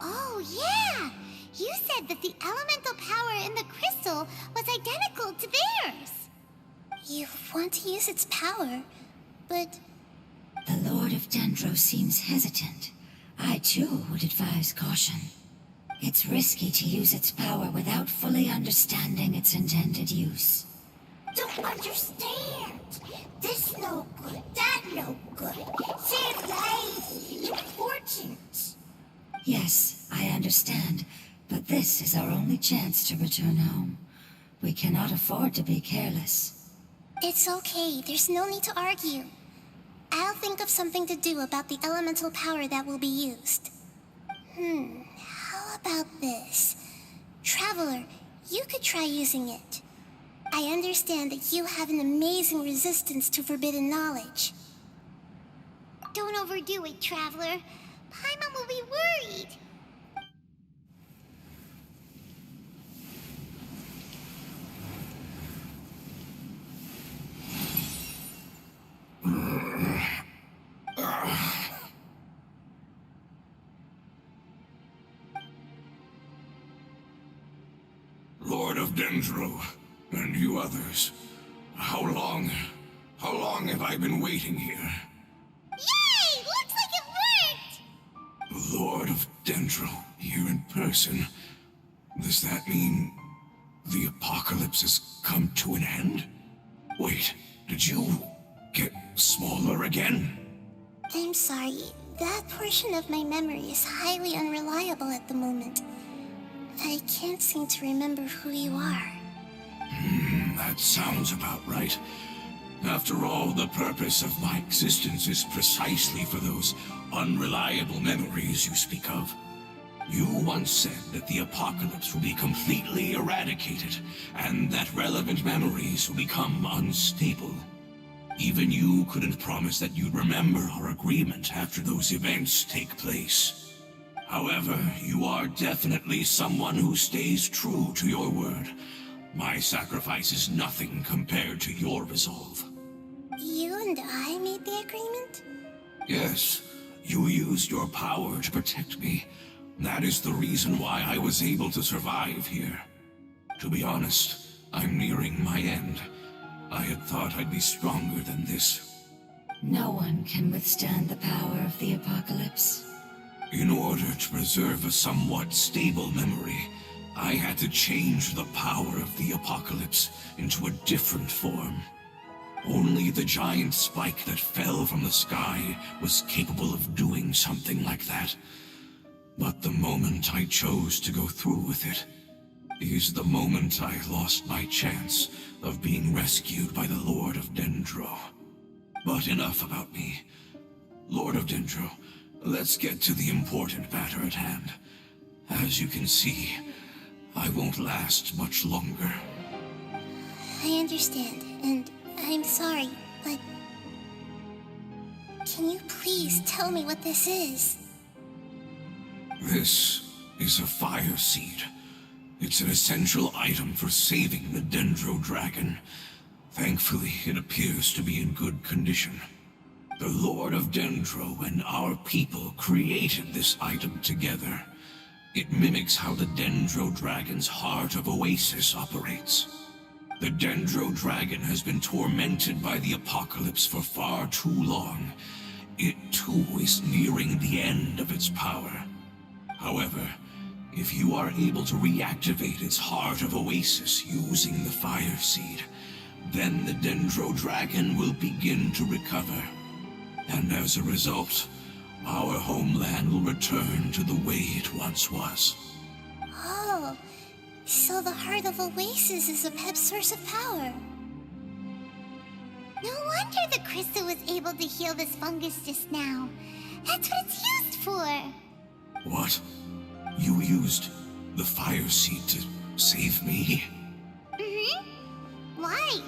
S1: Oh yeah! You said that the elemental power in the crystal was identical to theirs.
S2: You want to use its power, but
S4: The Lord of Dendro seems hesitant. I too would advise caution. It's risky to use its power without fully understanding its intended use.
S1: Don't understand. This no good, that no good. Save lives, important.
S4: Yes, I understand, but this is our only chance to return home. We cannot afford to be careless.
S2: it's okay. There's no need to argue. I'll think of something to do about the elemental power that will be used. How about this? Traveler, you could try using it. I understand that you have an amazing resistance to forbidden knowledge.
S1: Don't overdo it, Traveler. Paimon will be worried.
S3: Lord of Dendro, and you others, how long have I been waiting here?
S1: Yay! Looks like it worked!
S3: Lord of Dendro, here in person. Does that mean the apocalypse has come to an end? Wait, did you get smaller again?
S2: I'm sorry. That portion of my memory is highly unreliable at the moment. I can't seem to remember who you are.
S3: That sounds about right. After all, the purpose of my existence is precisely for those unreliable memories you speak of. You once said that the apocalypse will be completely eradicated, and that relevant memories will become unstable. Even you couldn't promise that you'd remember our agreement after those events take place. However, you are definitely someone who stays true to your word. My sacrifice is nothing compared to your resolve.
S2: You and I made the agreement?
S3: Yes, you used your power to protect me. That is the reason why I was able to survive here. To be honest, I'm nearing my end. I had thought I'd be stronger than this.
S4: No one can withstand the power of the apocalypse.
S3: In order to preserve a somewhat stable memory, I had to change the power of the apocalypse into a different form. Only the giant spike that fell from the sky was capable of doing something like that. But the moment I chose to go through with it is the moment I lost my chance of being rescued by the Lord of Dendro. But enough about me. Lord of Dendro, let's get to the important matter at hand. As you can see, I won't last much longer.
S2: I understand, and I'm sorry, but... Can you please tell me what this is?
S3: This is a fire seed. It's an essential item for saving the Dendro Dragon. Thankfully, it appears to be in good condition. The Lord of Dendro and our people created this item together. It mimics how the Dendro Dragon's Heart of Oasis operates. The Dendro Dragon has been tormented by the apocalypse for far too long. It too is nearing the end of its power. However, if you are able to reactivate its Heart of Oasis using the Fire Seed, then the Dendro Dragon will begin to recover. And as a result, our homeland will return to the way it once was.
S2: Oh, so the Heart of Oasis is a pet source of power.
S1: No wonder the crystal was able to heal this fungus just now. That's what it's used for.
S3: What? You used the Fire Seed to save me?
S1: Mm-hmm. Why?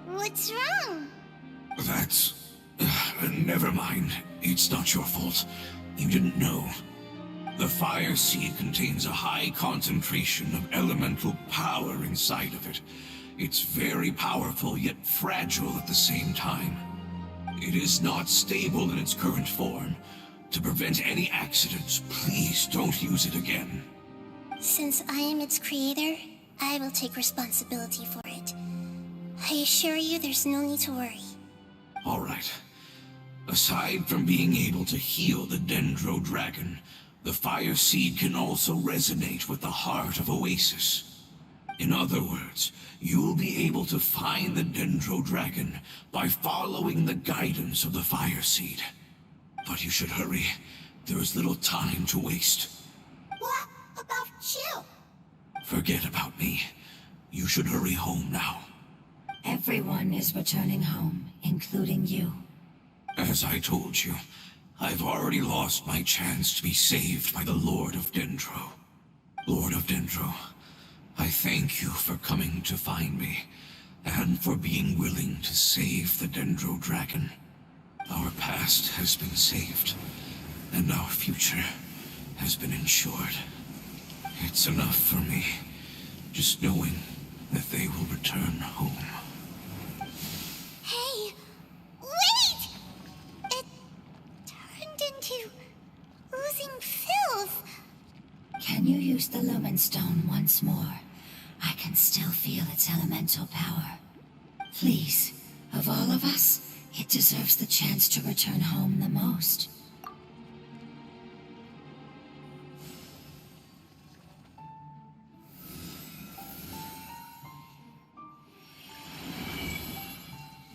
S1: What's wrong?
S3: That's... never mind. It's not your fault. You didn't know. The Fire Seed contains a high concentration of elemental power inside of it. It's very powerful, yet fragile at the same time. It is not stable in its current form. To prevent any accidents, please don't use it again.
S2: Since I am its creator, I will take responsibility for it. I assure you there's no need to worry.
S3: All right. Aside from being able to heal the Dendro Dragon, the Fire Seed can also resonate with the Heart of Oasis. In other words, you'll be able to find the Dendro Dragon by following the guidance of the Fire Seed. But you should hurry. There is little time to waste.
S2: What about you?
S3: Forget about me. You should hurry home now.
S4: Everyone is returning home, including you.
S3: As I told you, I've already lost my chance to be saved by the Lord of Dendro. Lord of Dendro, I thank you for coming to find me, and for being willing to save the Dendro Dragon. Our past has been saved, and our future has been ensured. It's enough for me, just knowing that they will return home.
S1: Hey, wait! It turned into oozing filth.
S4: Can you use the Lumen Stone once more? I can still feel its elemental power. Please, of all of us, it deserves the chance to return home the most.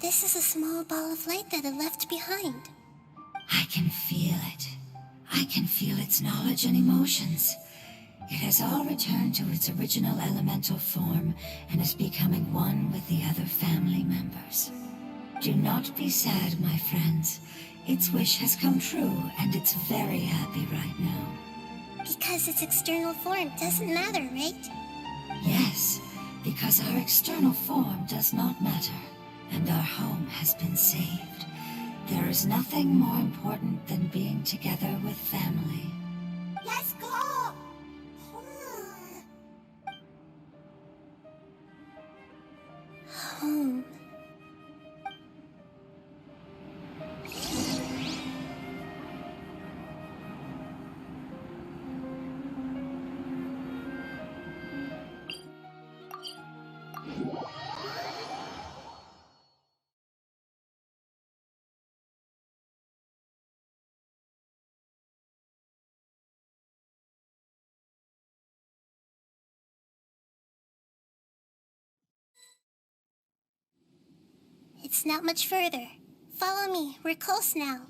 S2: This is a small ball of light that it left behind.
S4: I can feel it. I can feel its knowledge and emotions. It has all returned to its original elemental form and is becoming one with the other family members. Do not be sad, my friends. Its wish has come true, and it's very happy right now.
S2: Because its external form doesn't matter, right?
S4: Yes, because our external form does not matter, and our home has been saved. There is nothing more important than being together with family.
S2: Let's go! Home. It's not much further. Follow me, we're close now.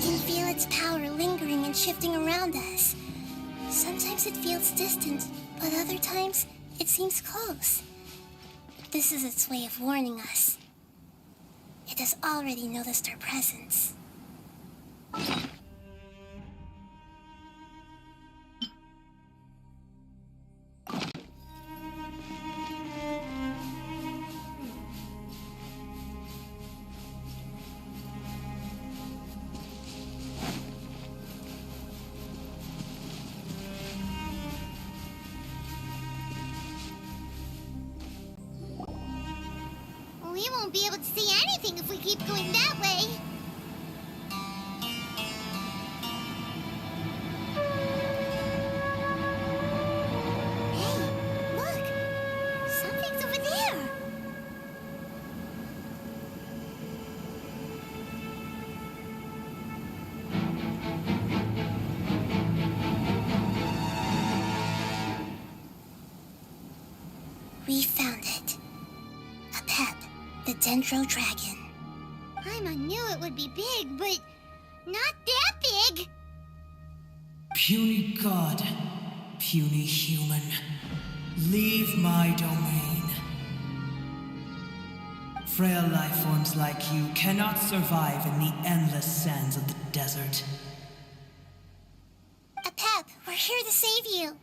S2: can feel its power lingering and shifting around us. Sometimes it feels distant, but other times it seems close. This is its way of warning us. It has already noticed our presence.
S1: We won't be able to see anything if we keep going that way. Hey, look! Something's over there!
S2: We found it. A pep, the Dendro Dragon.
S1: Paimon knew it would be big, but not that big!
S6: Puny god, puny human, leave my domain. Frail life forms like you cannot survive in the endless sands of the desert.
S2: A pep, we're here to save you.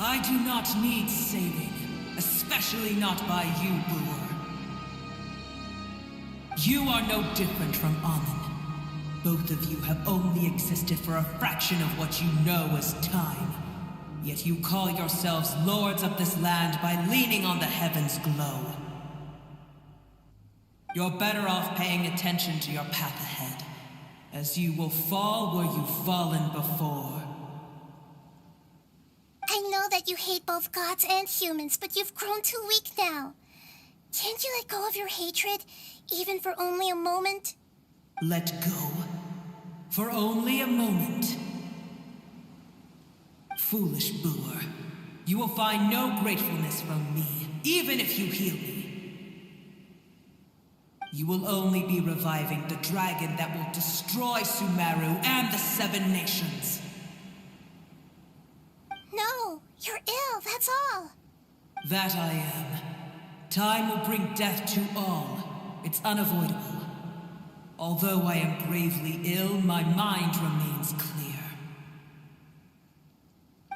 S6: I do not need saving, especially not by you, Boor. You are no different from Amun. Both of you have only existed for a fraction of what you know as time. Yet you call yourselves lords of this land by leaning on the heavens' glow. You're better off paying attention to your path ahead, as you will fall where you've fallen before.
S2: I know that you hate both gods and humans, but you've grown too weak now. Can't you let go of your hatred, even for only a moment?
S6: Let go. For only a moment. Foolish Boor. You will find no gratefulness from me, even if you heal me. You will only be reviving the dragon that will destroy Sumeru and the Seven Nations.
S2: No, you're ill, that's all.
S6: That I am. Time will bring death to all. It's unavoidable. Although I am gravely ill, my mind remains clear.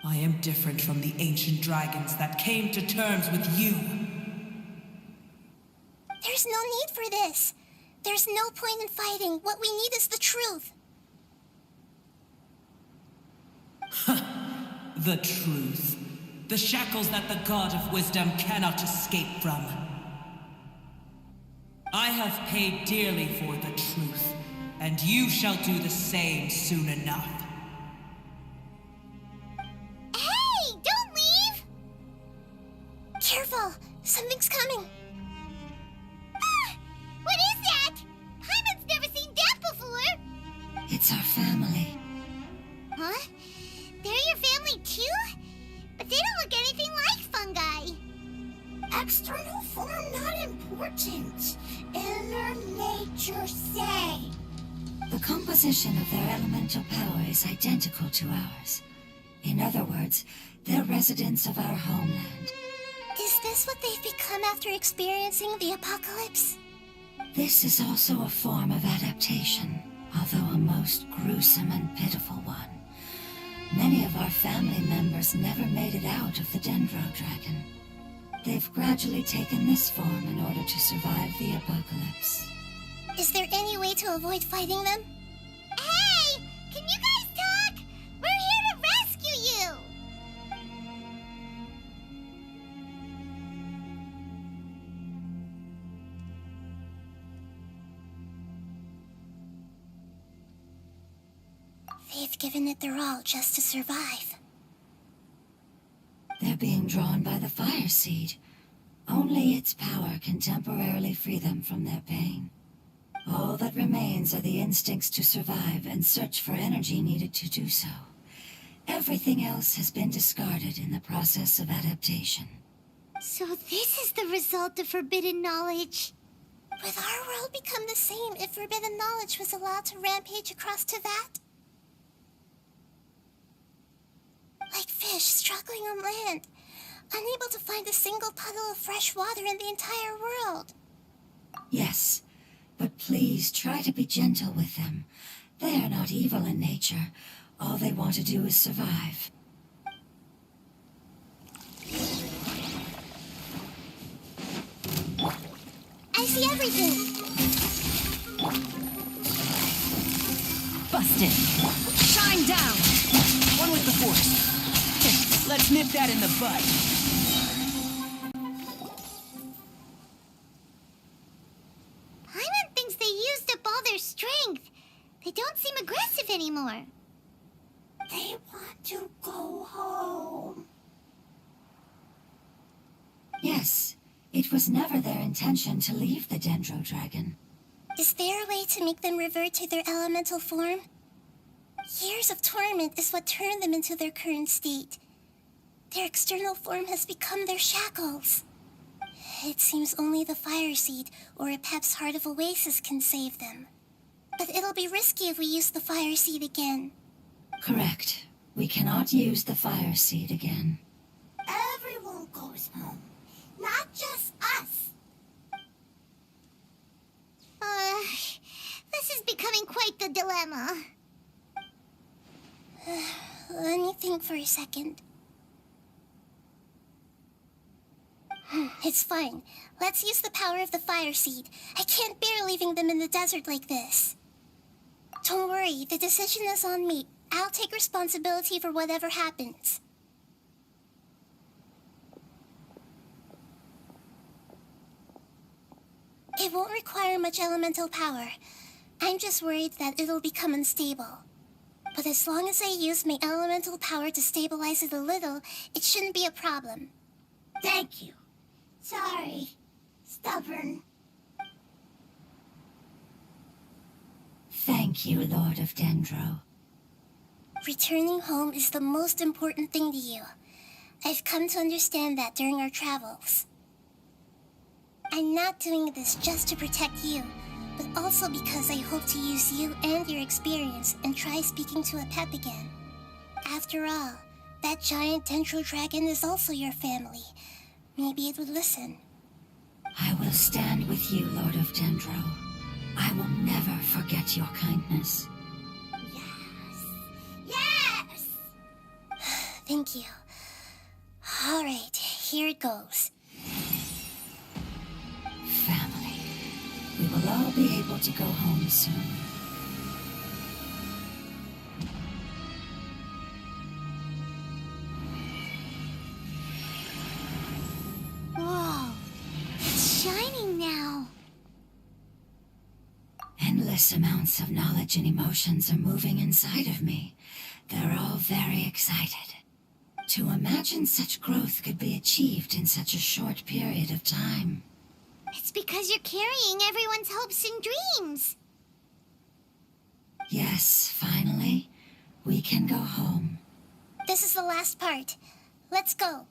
S6: I am different from the ancient dragons that came to terms with you.
S2: There's no need for this. There's no point in fighting. What we need is the truth.
S6: The truth. The shackles that the God of Wisdom cannot escape from. I have paid dearly for the truth, and you shall do the same soon enough.
S1: Hey, don't leave!
S2: Careful, something's coming.
S1: Ah! What is that? Paimon's never seen that before!
S4: It's our family.
S1: Huh? They're your family too? But they don't look anything like fungi.
S2: External form not important. Inner nature say.
S4: The composition of their elemental power is identical to ours. In other words, they're residents of our homeland.
S2: Is this what they've become after experiencing the apocalypse?
S4: This is also a form of adaptation, although a most gruesome and pitiful one. Many of our family members never made it out of the Dendro Dragon. They've gradually taken this form in order to survive the apocalypse.
S2: Is there any way to avoid fighting them?
S1: Hey! Can you guys talk? We're here to rescue you!
S2: They've given it their all just to survive.
S4: They're being drawn by the fire seed. Only its power can temporarily free them from their pain. All that remains are the instincts to survive and search for energy needed to do so. Everything else has been discarded in the process of adaptation.
S1: So this is the result of forbidden knowledge.
S2: Would our world become the same if forbidden knowledge was allowed to rampage across Teyvat? Like fish struggling on land, unable to find a single puddle of fresh water in the entire world.
S4: Yes, but please try to be gentle with them. They are not evil in nature. All they want to do is survive.
S2: I see everything!
S5: Busted. Shine down!
S7: One with the force. Here, let's nip that in the bud.
S1: Paimon thinks they used up all their strength. They don't seem aggressive anymore.
S2: They want to go home.
S4: Yes, it was never their intention to leave the Dendro Dragon.
S2: Is there a way to make them revert to their elemental form? Years of torment is what turned them into their current state. Their external form has become their shackles. It seems only the Fire Seed or Epep's Heart of Oasis can save them. But it'll be risky if we use the Fire Seed again.
S4: Correct. We cannot use the Fire Seed again.
S2: Everyone goes home, not just us.
S1: This is becoming quite the dilemma.
S2: Let me think for a second. It's fine. Let's use the power of the Fire Seed. I can't bear leaving them in the desert like this. Don't worry, the decision is on me. I'll take responsibility for whatever happens. It won't require much elemental power. I'm just worried that it'll become unstable. But as long as I use my elemental power to stabilize it a little, it shouldn't be a problem.
S1: Thank you. Sorry. Stubborn.
S4: Thank you, Lord of Dendro.
S2: Returning home is the most important thing to you. I've come to understand that during our travels. I'm not doing this just to protect you, but also because I hope to use you and your experience and try speaking to Epep again. After all, that giant Dendro dragon is also your family. Maybe it would listen.
S4: I will stand with you, Lord of Dendro. I will never forget your kindness.
S1: Yes!
S2: Thank you. All right, here it goes.
S4: Family. We will all be able to go home soon.
S1: Whoa. It's shining now.
S4: Endless amounts of knowledge and emotions are moving inside of me. They're all very excited. To imagine such growth could be achieved in such a short period of time.
S1: It's because you're carrying everyone's hopes and dreams.
S4: Yes, finally, we can go home.
S2: This is the last part. Let's go.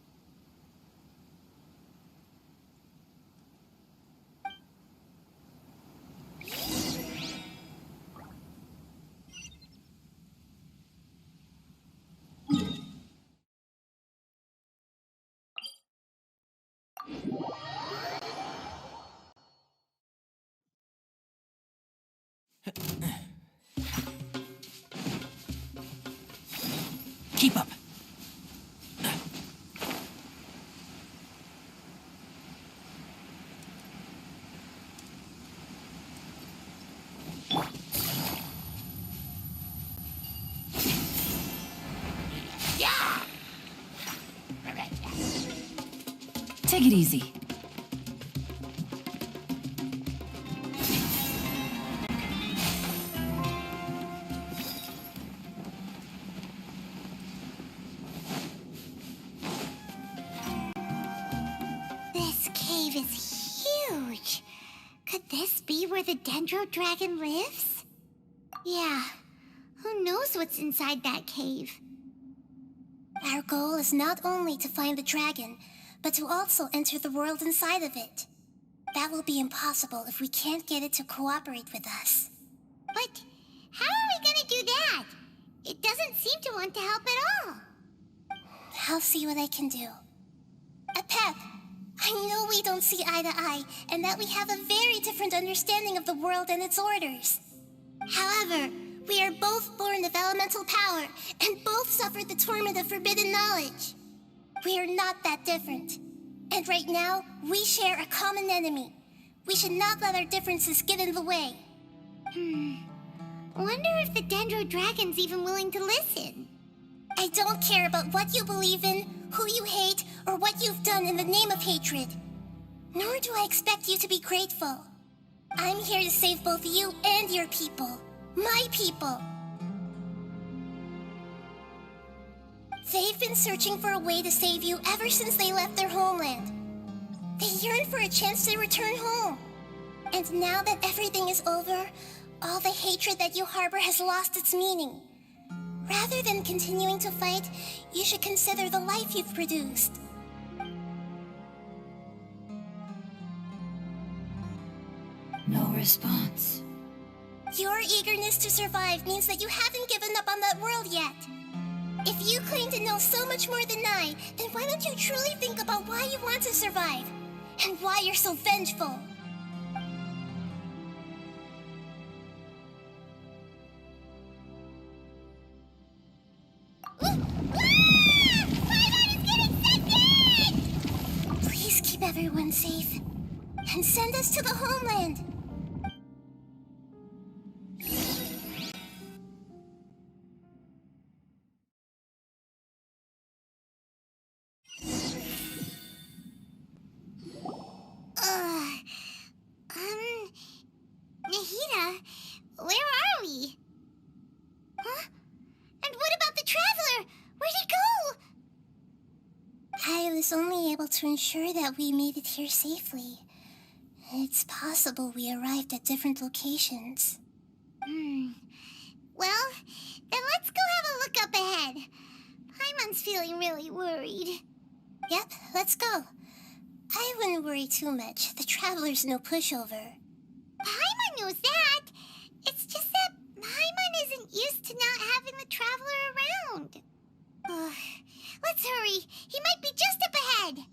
S7: Keep up.
S5: Take it easy.
S1: This cave is huge. Could this be where the Dendro Dragon lives? Yeah. Who knows what's inside that cave?
S2: Our goal is not only to find the dragon, but to also enter the world inside of it. That will be impossible if we can't get it to cooperate with us.
S1: But how are we gonna do that? It doesn't seem to want to help at all.
S2: I'll see what I can do. Pep, I know we don't see eye to eye, and that we have a very different understanding of the world and its orders. However, we are both born of elemental power, and both suffered the torment of forbidden knowledge. We are not that different. And right now, we share a common enemy. We should not let our differences get in the way.
S1: Wonder if the Dendro Dragon's even willing to listen.
S2: I don't care about what you believe in, who you hate, or what you've done in the name of hatred. Nor do I expect you to be grateful. I'm here to save both you and your people. My people. They've been searching for a way to save you ever since they left their homeland. They yearn for a chance to return home. And now that everything is over, all the hatred that you harbor has lost its meaning. Rather than continuing to fight, you should consider the life you've produced.
S4: No response.
S2: Your eagerness to survive means that you haven't given up on that world yet. If you claim to know so much more than I, then why don't you truly think about why you want to survive? And why you're so vengeful? Please keep everyone safe. And send us to the homeland.
S1: Nahida, where are we? Huh? And what about the Traveler? Where'd he go?
S2: I was only able to ensure that we made it here safely. It's possible we arrived at different locations.
S1: Well, then let's go have a look up ahead. Paimon's feeling really worried.
S2: Yep, let's go. I wouldn't worry too much. The Traveler's no pushover.
S1: Paimon knows that. It's just that Paimon isn't used to not having the Traveler around. Let's hurry. He might be just up ahead.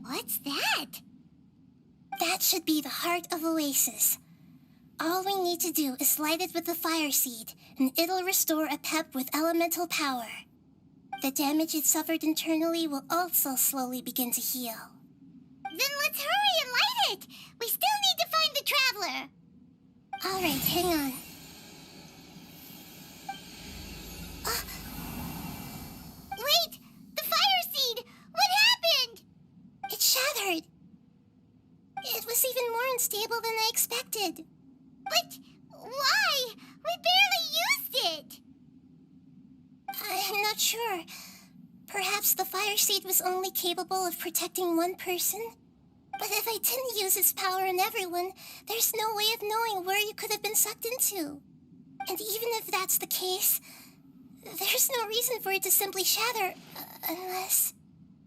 S1: What's that?
S2: That should be the heart of Oasis. All we need to do is light it with the fire seed, and it'll restore a pep with elemental power. The damage it suffered internally will also slowly begin to heal.
S1: Then let's hurry and light it! We still need to find the Traveler!
S2: Alright, hang on.
S1: Wait! The fire seed! What happened?
S2: It shattered! It was even more unstable than I expected.
S1: But why? We barely used it!
S2: I'm not sure. Perhaps the fire seed was only capable of protecting one person? But if I didn't use its power on everyone, there's no way of knowing where you could have been sucked into. And even if that's the case, there's no reason for it to simply shatter, unless...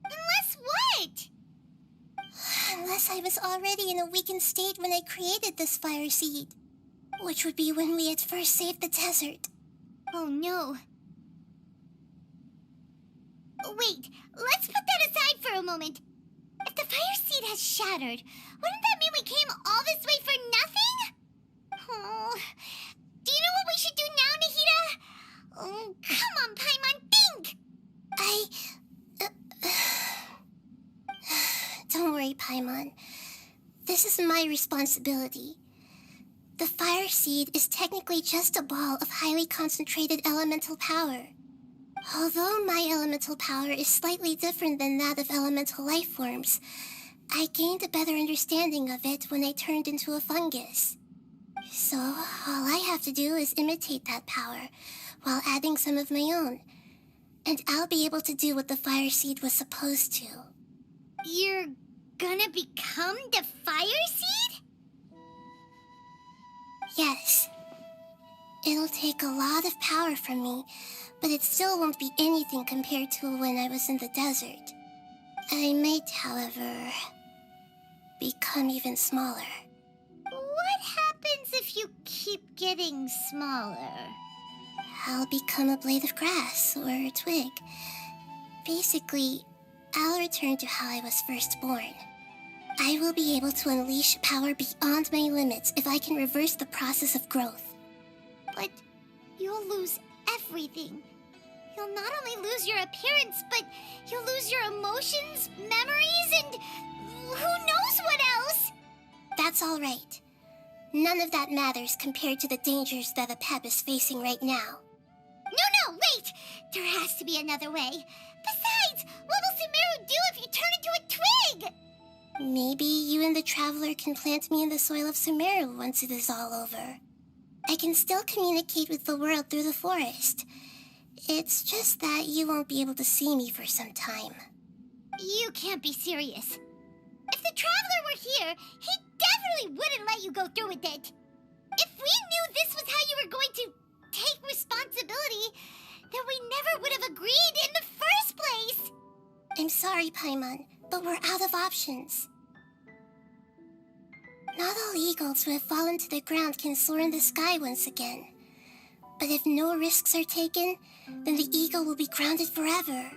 S1: Unless what?
S2: Unless I was already in a weakened state when I created this fire seed. Which would be when we had first saved the desert.
S1: Oh no. Wait, let's put that aside for a moment. If the fire seed has shattered, wouldn't that mean we came all this way for nothing? Oh, do you know what we should do now, Nahida? Oh, come on, Paimon, think!
S2: Don't worry, Paimon. This is my responsibility. The fire seed is technically just a ball of highly concentrated elemental power. Although my elemental power is slightly different than that of elemental life forms, I gained a better understanding of it when I turned into a fungus. So, all I have to do is imitate that power, while adding some of my own. And I'll be able to do what the fire seed was supposed to.
S1: You're gonna become the Fire Seed?
S2: Yes. It'll take a lot of power from me, but it still won't be anything compared to when I was in the desert. I might, however, become even smaller.
S1: What happens if you keep getting smaller?
S2: I'll become a blade of grass or a twig. Basically, I'll return to how I was first born. I will be able to unleash power beyond my limits if I can reverse the process of growth.
S1: But you'll lose everything. You'll not only lose your appearance, but you'll lose your emotions, memories, and who knows what else?
S2: That's all right. None of that matters compared to the dangers that the Pep is facing right now.
S1: No, wait! There has to be another way. Besides, what will Sumeru do if you turn into a twig?
S2: Maybe you and the Traveler can plant me in the soil of Sumeru once it is all over. I can still communicate with the world through the forest. It's just that you won't be able to see me for some time.
S1: You can't be serious. If the Traveler were here, he definitely wouldn't let you go through with it. If we knew this was how you were going to take responsibility, then we never would have agreed in the first place.
S2: I'm sorry, Paimon, but we're out of options. Not all eagles who have fallen to the ground can soar in the sky once again. But if no risks are taken, then the eagle will be grounded forever.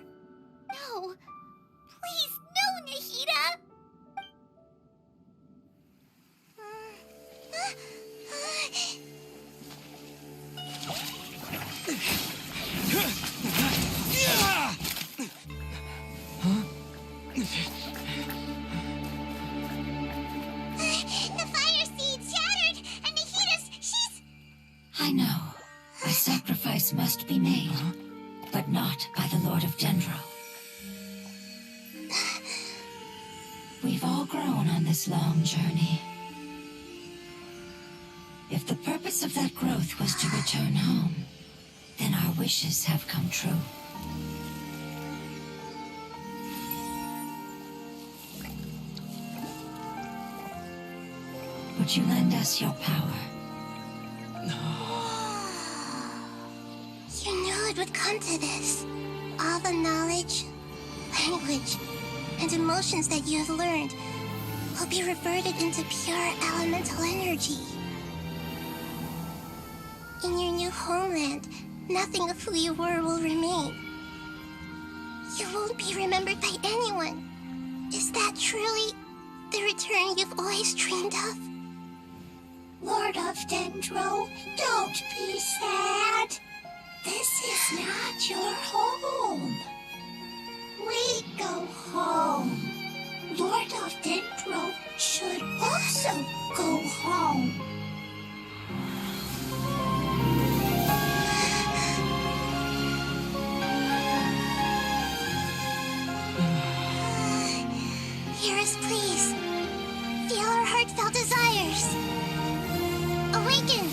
S1: No. Please, no, Nahida! The Fire Seed shattered, and she's...
S4: I know. A sacrifice must be made, but not by the Lord of Dendro. We've all grown on this long journey. If the purpose of that growth was to return home, then our wishes have come true. Would you lend us your power?
S2: You knew it would come to this. All the knowledge, language, and emotions that you have learned will be reverted into pure elemental energy. In your new homeland, nothing of who you were will remain. You won't be remembered by anyone. Is that truly the return you've always dreamed of?
S4: Lord of Dendro, don't be sad. This is not your home. We go home. Lord of Dendro should also go home.
S2: Hear us, please. Feel our heartfelt desires. Awaken!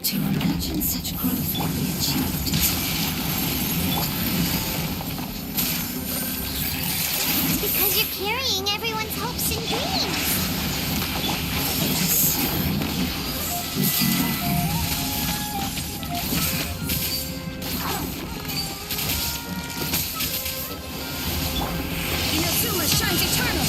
S4: To imagine such growth will be achieved in
S1: It's because you're carrying everyone's hopes and dreams.
S4: Yes, we can go home.
S5: Inazuma shines eternal!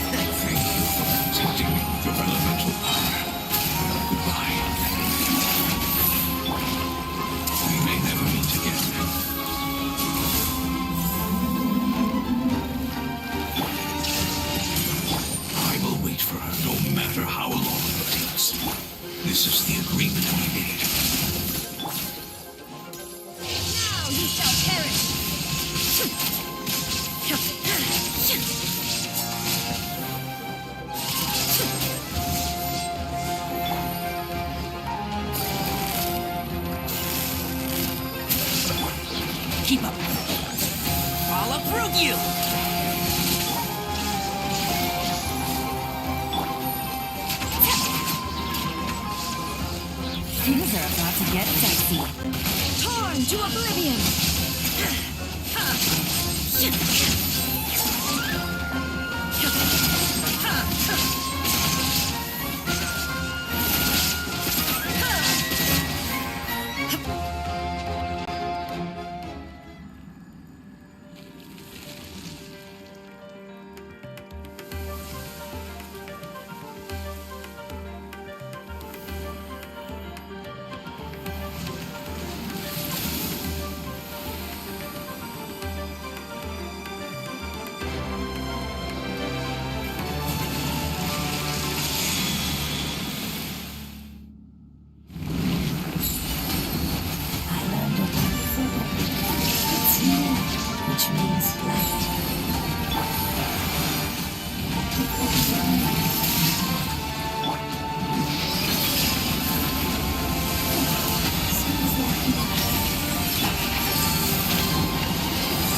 S3: Thank you for protecting me with your elemental power. Goodbye. We may never meet again. I will wait for her no matter how long it takes. This is the agreement we made.
S5: Now you shall perish!
S7: you!
S5: Things are about to get dicey.
S4: Torn to oblivion! Which means light.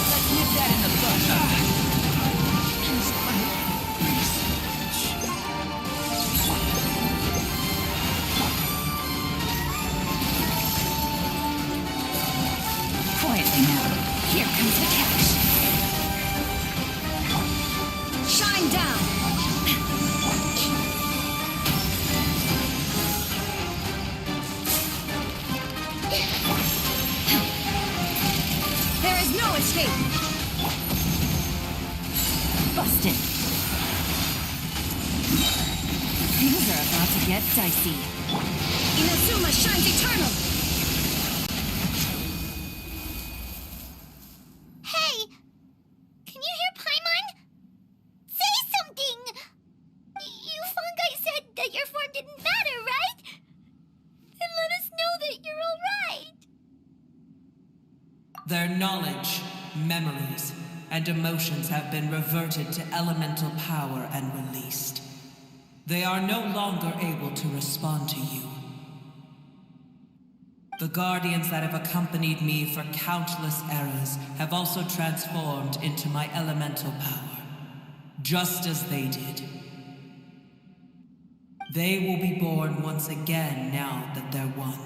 S7: Let's nip that in the bud.
S5: Quietly now. Here comes the catch. Shine down! There is no escape! Busted. Things are about to get dicey. Inazuma shines eternal!
S1: Hey! Can you hear Paimon? Say something! You fungi said that your form didn't matter, right? Then let us know that you're alright!
S6: Their knowledge, memories, and emotions have been reverted to elemental power and released. They are no longer able to respond to you. The guardians that have accompanied me for countless eras have also transformed into my elemental power, just as they did. They will be born once again now that they're one.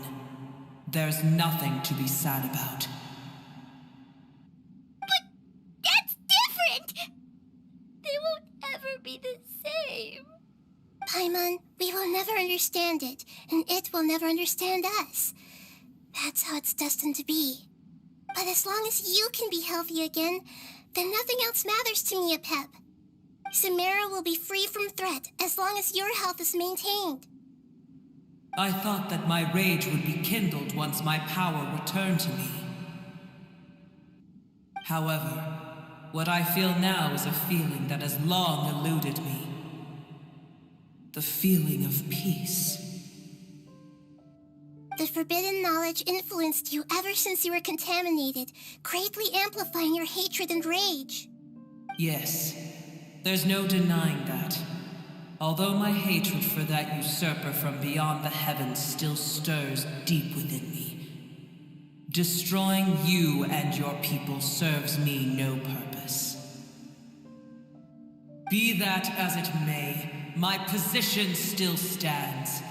S6: There's nothing to be sad about.
S1: But that's different! They won't ever be the same.
S2: Paimon, we will never understand it, and it will never understand us. That's how it's destined to be. But as long as you can be healthy again, then nothing else matters to me, Apep. Samara will be free from threat as long as your health is maintained.
S6: I thought that my rage would be kindled once my power returned to me. However, what I feel now is a feeling that has long eluded me. The feeling of peace.
S2: The forbidden knowledge influenced you ever since you were contaminated, greatly amplifying your hatred and rage.
S6: Yes, there's no denying that. Although my hatred for that usurper from beyond the heavens still stirs deep within me, destroying you and your people serves me no purpose. Be that as it may, my position still stands,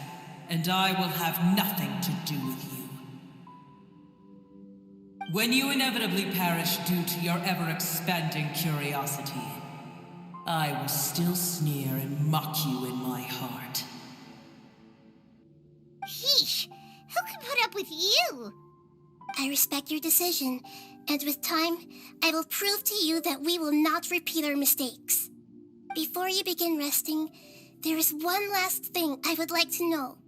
S6: and I will have nothing to do with you. When you inevitably perish due to your ever-expanding curiosity, I will still sneer and mock you in my heart.
S1: Sheesh, who can put up with you?
S2: I respect your decision, and with time, I will prove to you that we will not repeat our mistakes. Before you begin resting, there is one last thing I would like to know.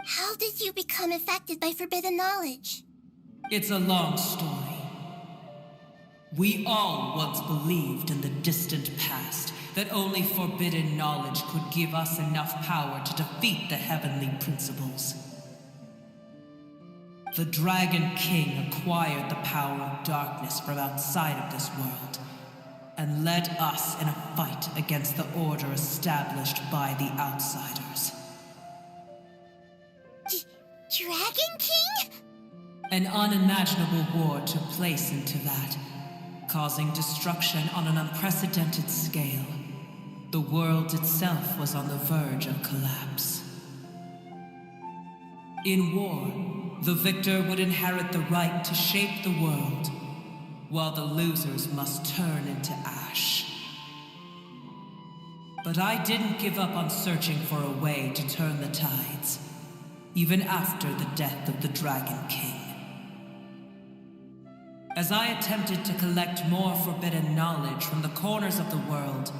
S2: How did you become affected by forbidden knowledge?
S6: It's a long story. We all once believed in the distant past that only forbidden knowledge could give us enough power to defeat the heavenly principles. The Dragon King acquired the power of darkness from outside of this world and led us in a fight against the order established by the outsiders.
S1: Dragon King?
S6: An unimaginable war took place into that, causing destruction on an unprecedented scale. The world itself was on the verge of collapse. In war, the victor would inherit the right to shape the world, while the losers must turn into ash. But I didn't give up on searching for a way to turn the tides, even after the death of the Dragon King. As I attempted to collect more forbidden knowledge from the corners of the world,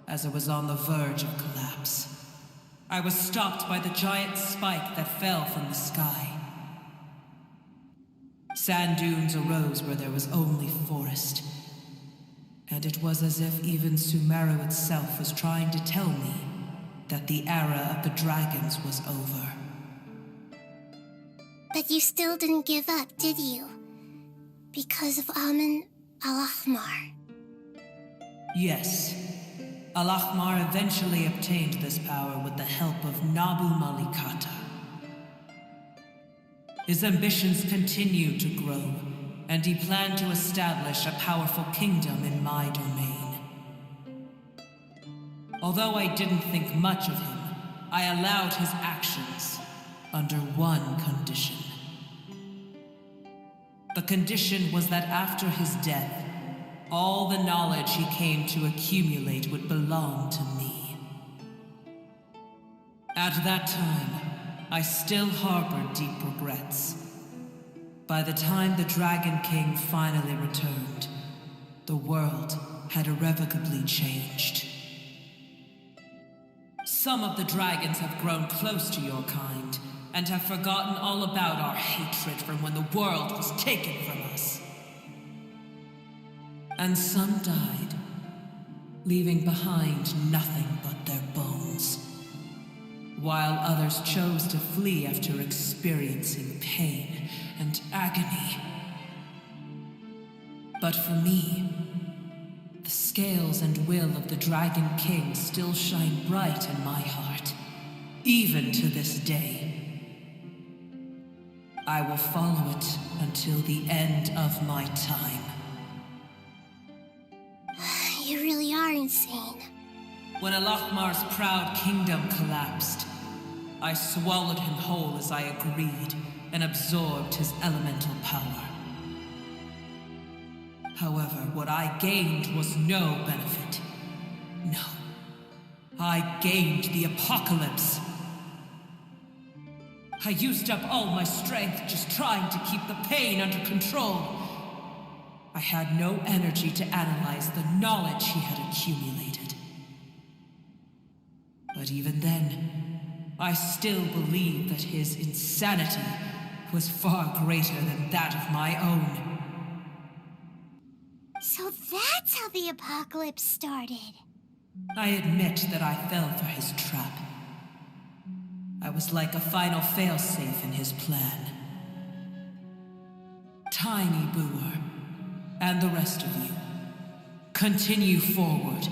S6: as it was on the verge of collapse, I was stopped by the giant spike that fell from the sky. Sand dunes arose where there was only forest, and it was as if even Sumeru itself was trying to tell me that the era of the dragons was over.
S2: But you still didn't give up, did you? Because of Amun Al-Ahmar.
S6: Yes. Al-Ahmar eventually obtained this power with the help of Nabu Malikata. His ambitions continued to grow, and he planned to establish a powerful kingdom in my domain. Although I didn't think much of him, I allowed his actions under one condition. The condition was that after his death, all the knowledge he came to accumulate would belong to me. At that time, I still harbored deep regrets. By the time the Dragon King finally returned, the world had irrevocably changed. Some of the dragons have grown close to your kind, and have forgotten all about our hatred from when the world was taken from us. And some died, leaving behind nothing but their bones, while others chose to flee after experiencing pain and agony. But for me, the scales and will of the Dragon King still shine bright in my heart, even to this day. I will follow it until the end of my time.
S2: You really are insane.
S6: When Al-Ahmar's proud kingdom collapsed, I swallowed him whole as I agreed and absorbed his elemental power. However, what I gained was no benefit. No. I gained the apocalypse. I used up all my strength just trying to keep the pain under control. I had no energy to analyze the knowledge he had accumulated. But even then, I still believed that his insanity was far greater than that of my own.
S1: So that's how the apocalypse started.
S6: I admit that I fell for his trap. I was like a final failsafe in his plan. Tiny Booer, and the rest of you, continue forward.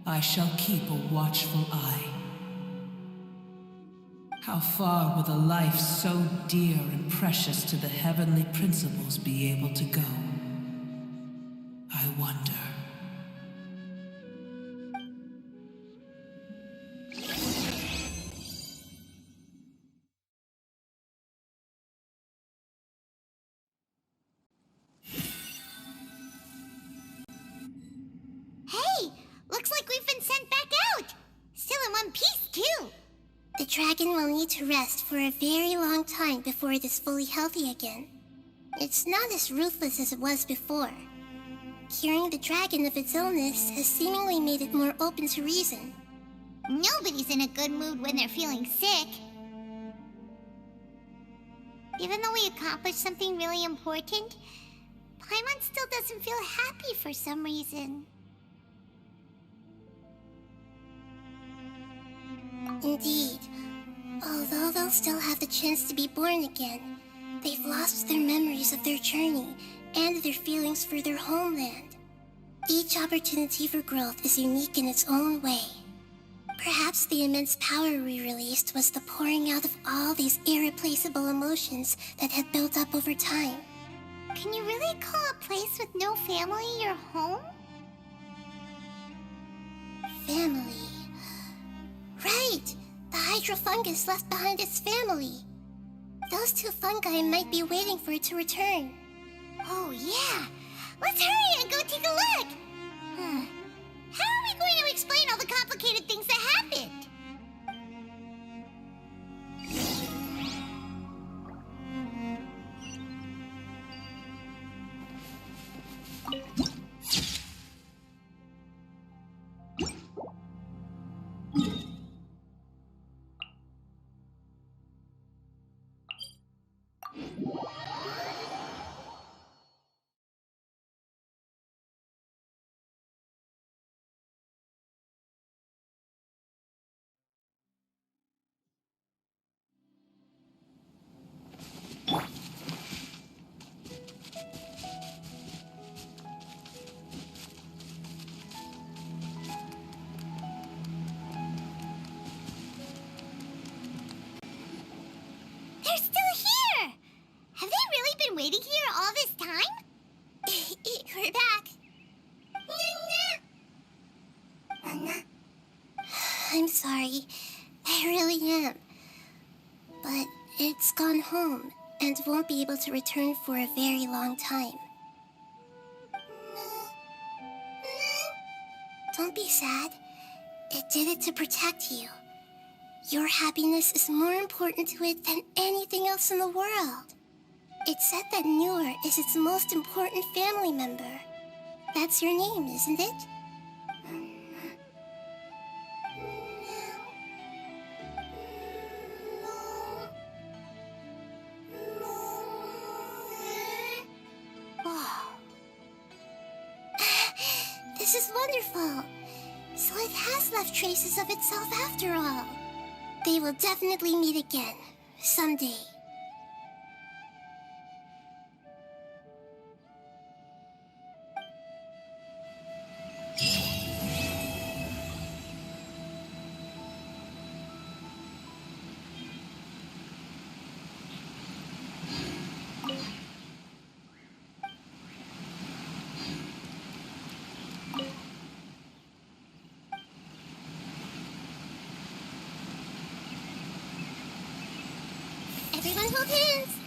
S6: I shall keep a watchful eye. How far will a life so dear and precious to the heavenly principles be able to go? I wonder.
S1: Hey, looks like we've been sent back out. Still in one piece, too.
S2: The dragon will need to rest for a very long time before it is fully healthy again. It's not as ruthless as it was before. Curing the dragon of its illness has seemingly made it more open to reason.
S1: Nobody's in a good mood when they're feeling sick. Even though we accomplished something really important, Paimon still doesn't feel happy for some reason.
S2: Indeed. Although they'll still have the chance to be born again, they've lost their memories of their journey and their feelings for their homeland. Each opportunity for growth is unique in its own way. Perhaps the immense power we released was the pouring out of all these irreplaceable emotions that had built up over time.
S1: Can you really call a place with no family your home?
S2: Family. Right! The hydrofungus left behind its family. Those two fungi might be waiting for it to return.
S1: Oh, yeah. Let's hurry and go take a look. How are we going to explain all the complicated things that happened? They're still here! Have they really been waiting here all this time?
S2: We're back. I'm sorry. I really am. But it's gone home and won't be able to return for a very long time. Don't be sad. It did it to protect you. Your happiness is more important to it than anything else in the world. It's said that Newer is its most important family member. That's your name, isn't it?
S1: Oh,
S2: This is wonderful. So it has left traces of itself after all. They will definitely meet again, someday. Everyone hold hands.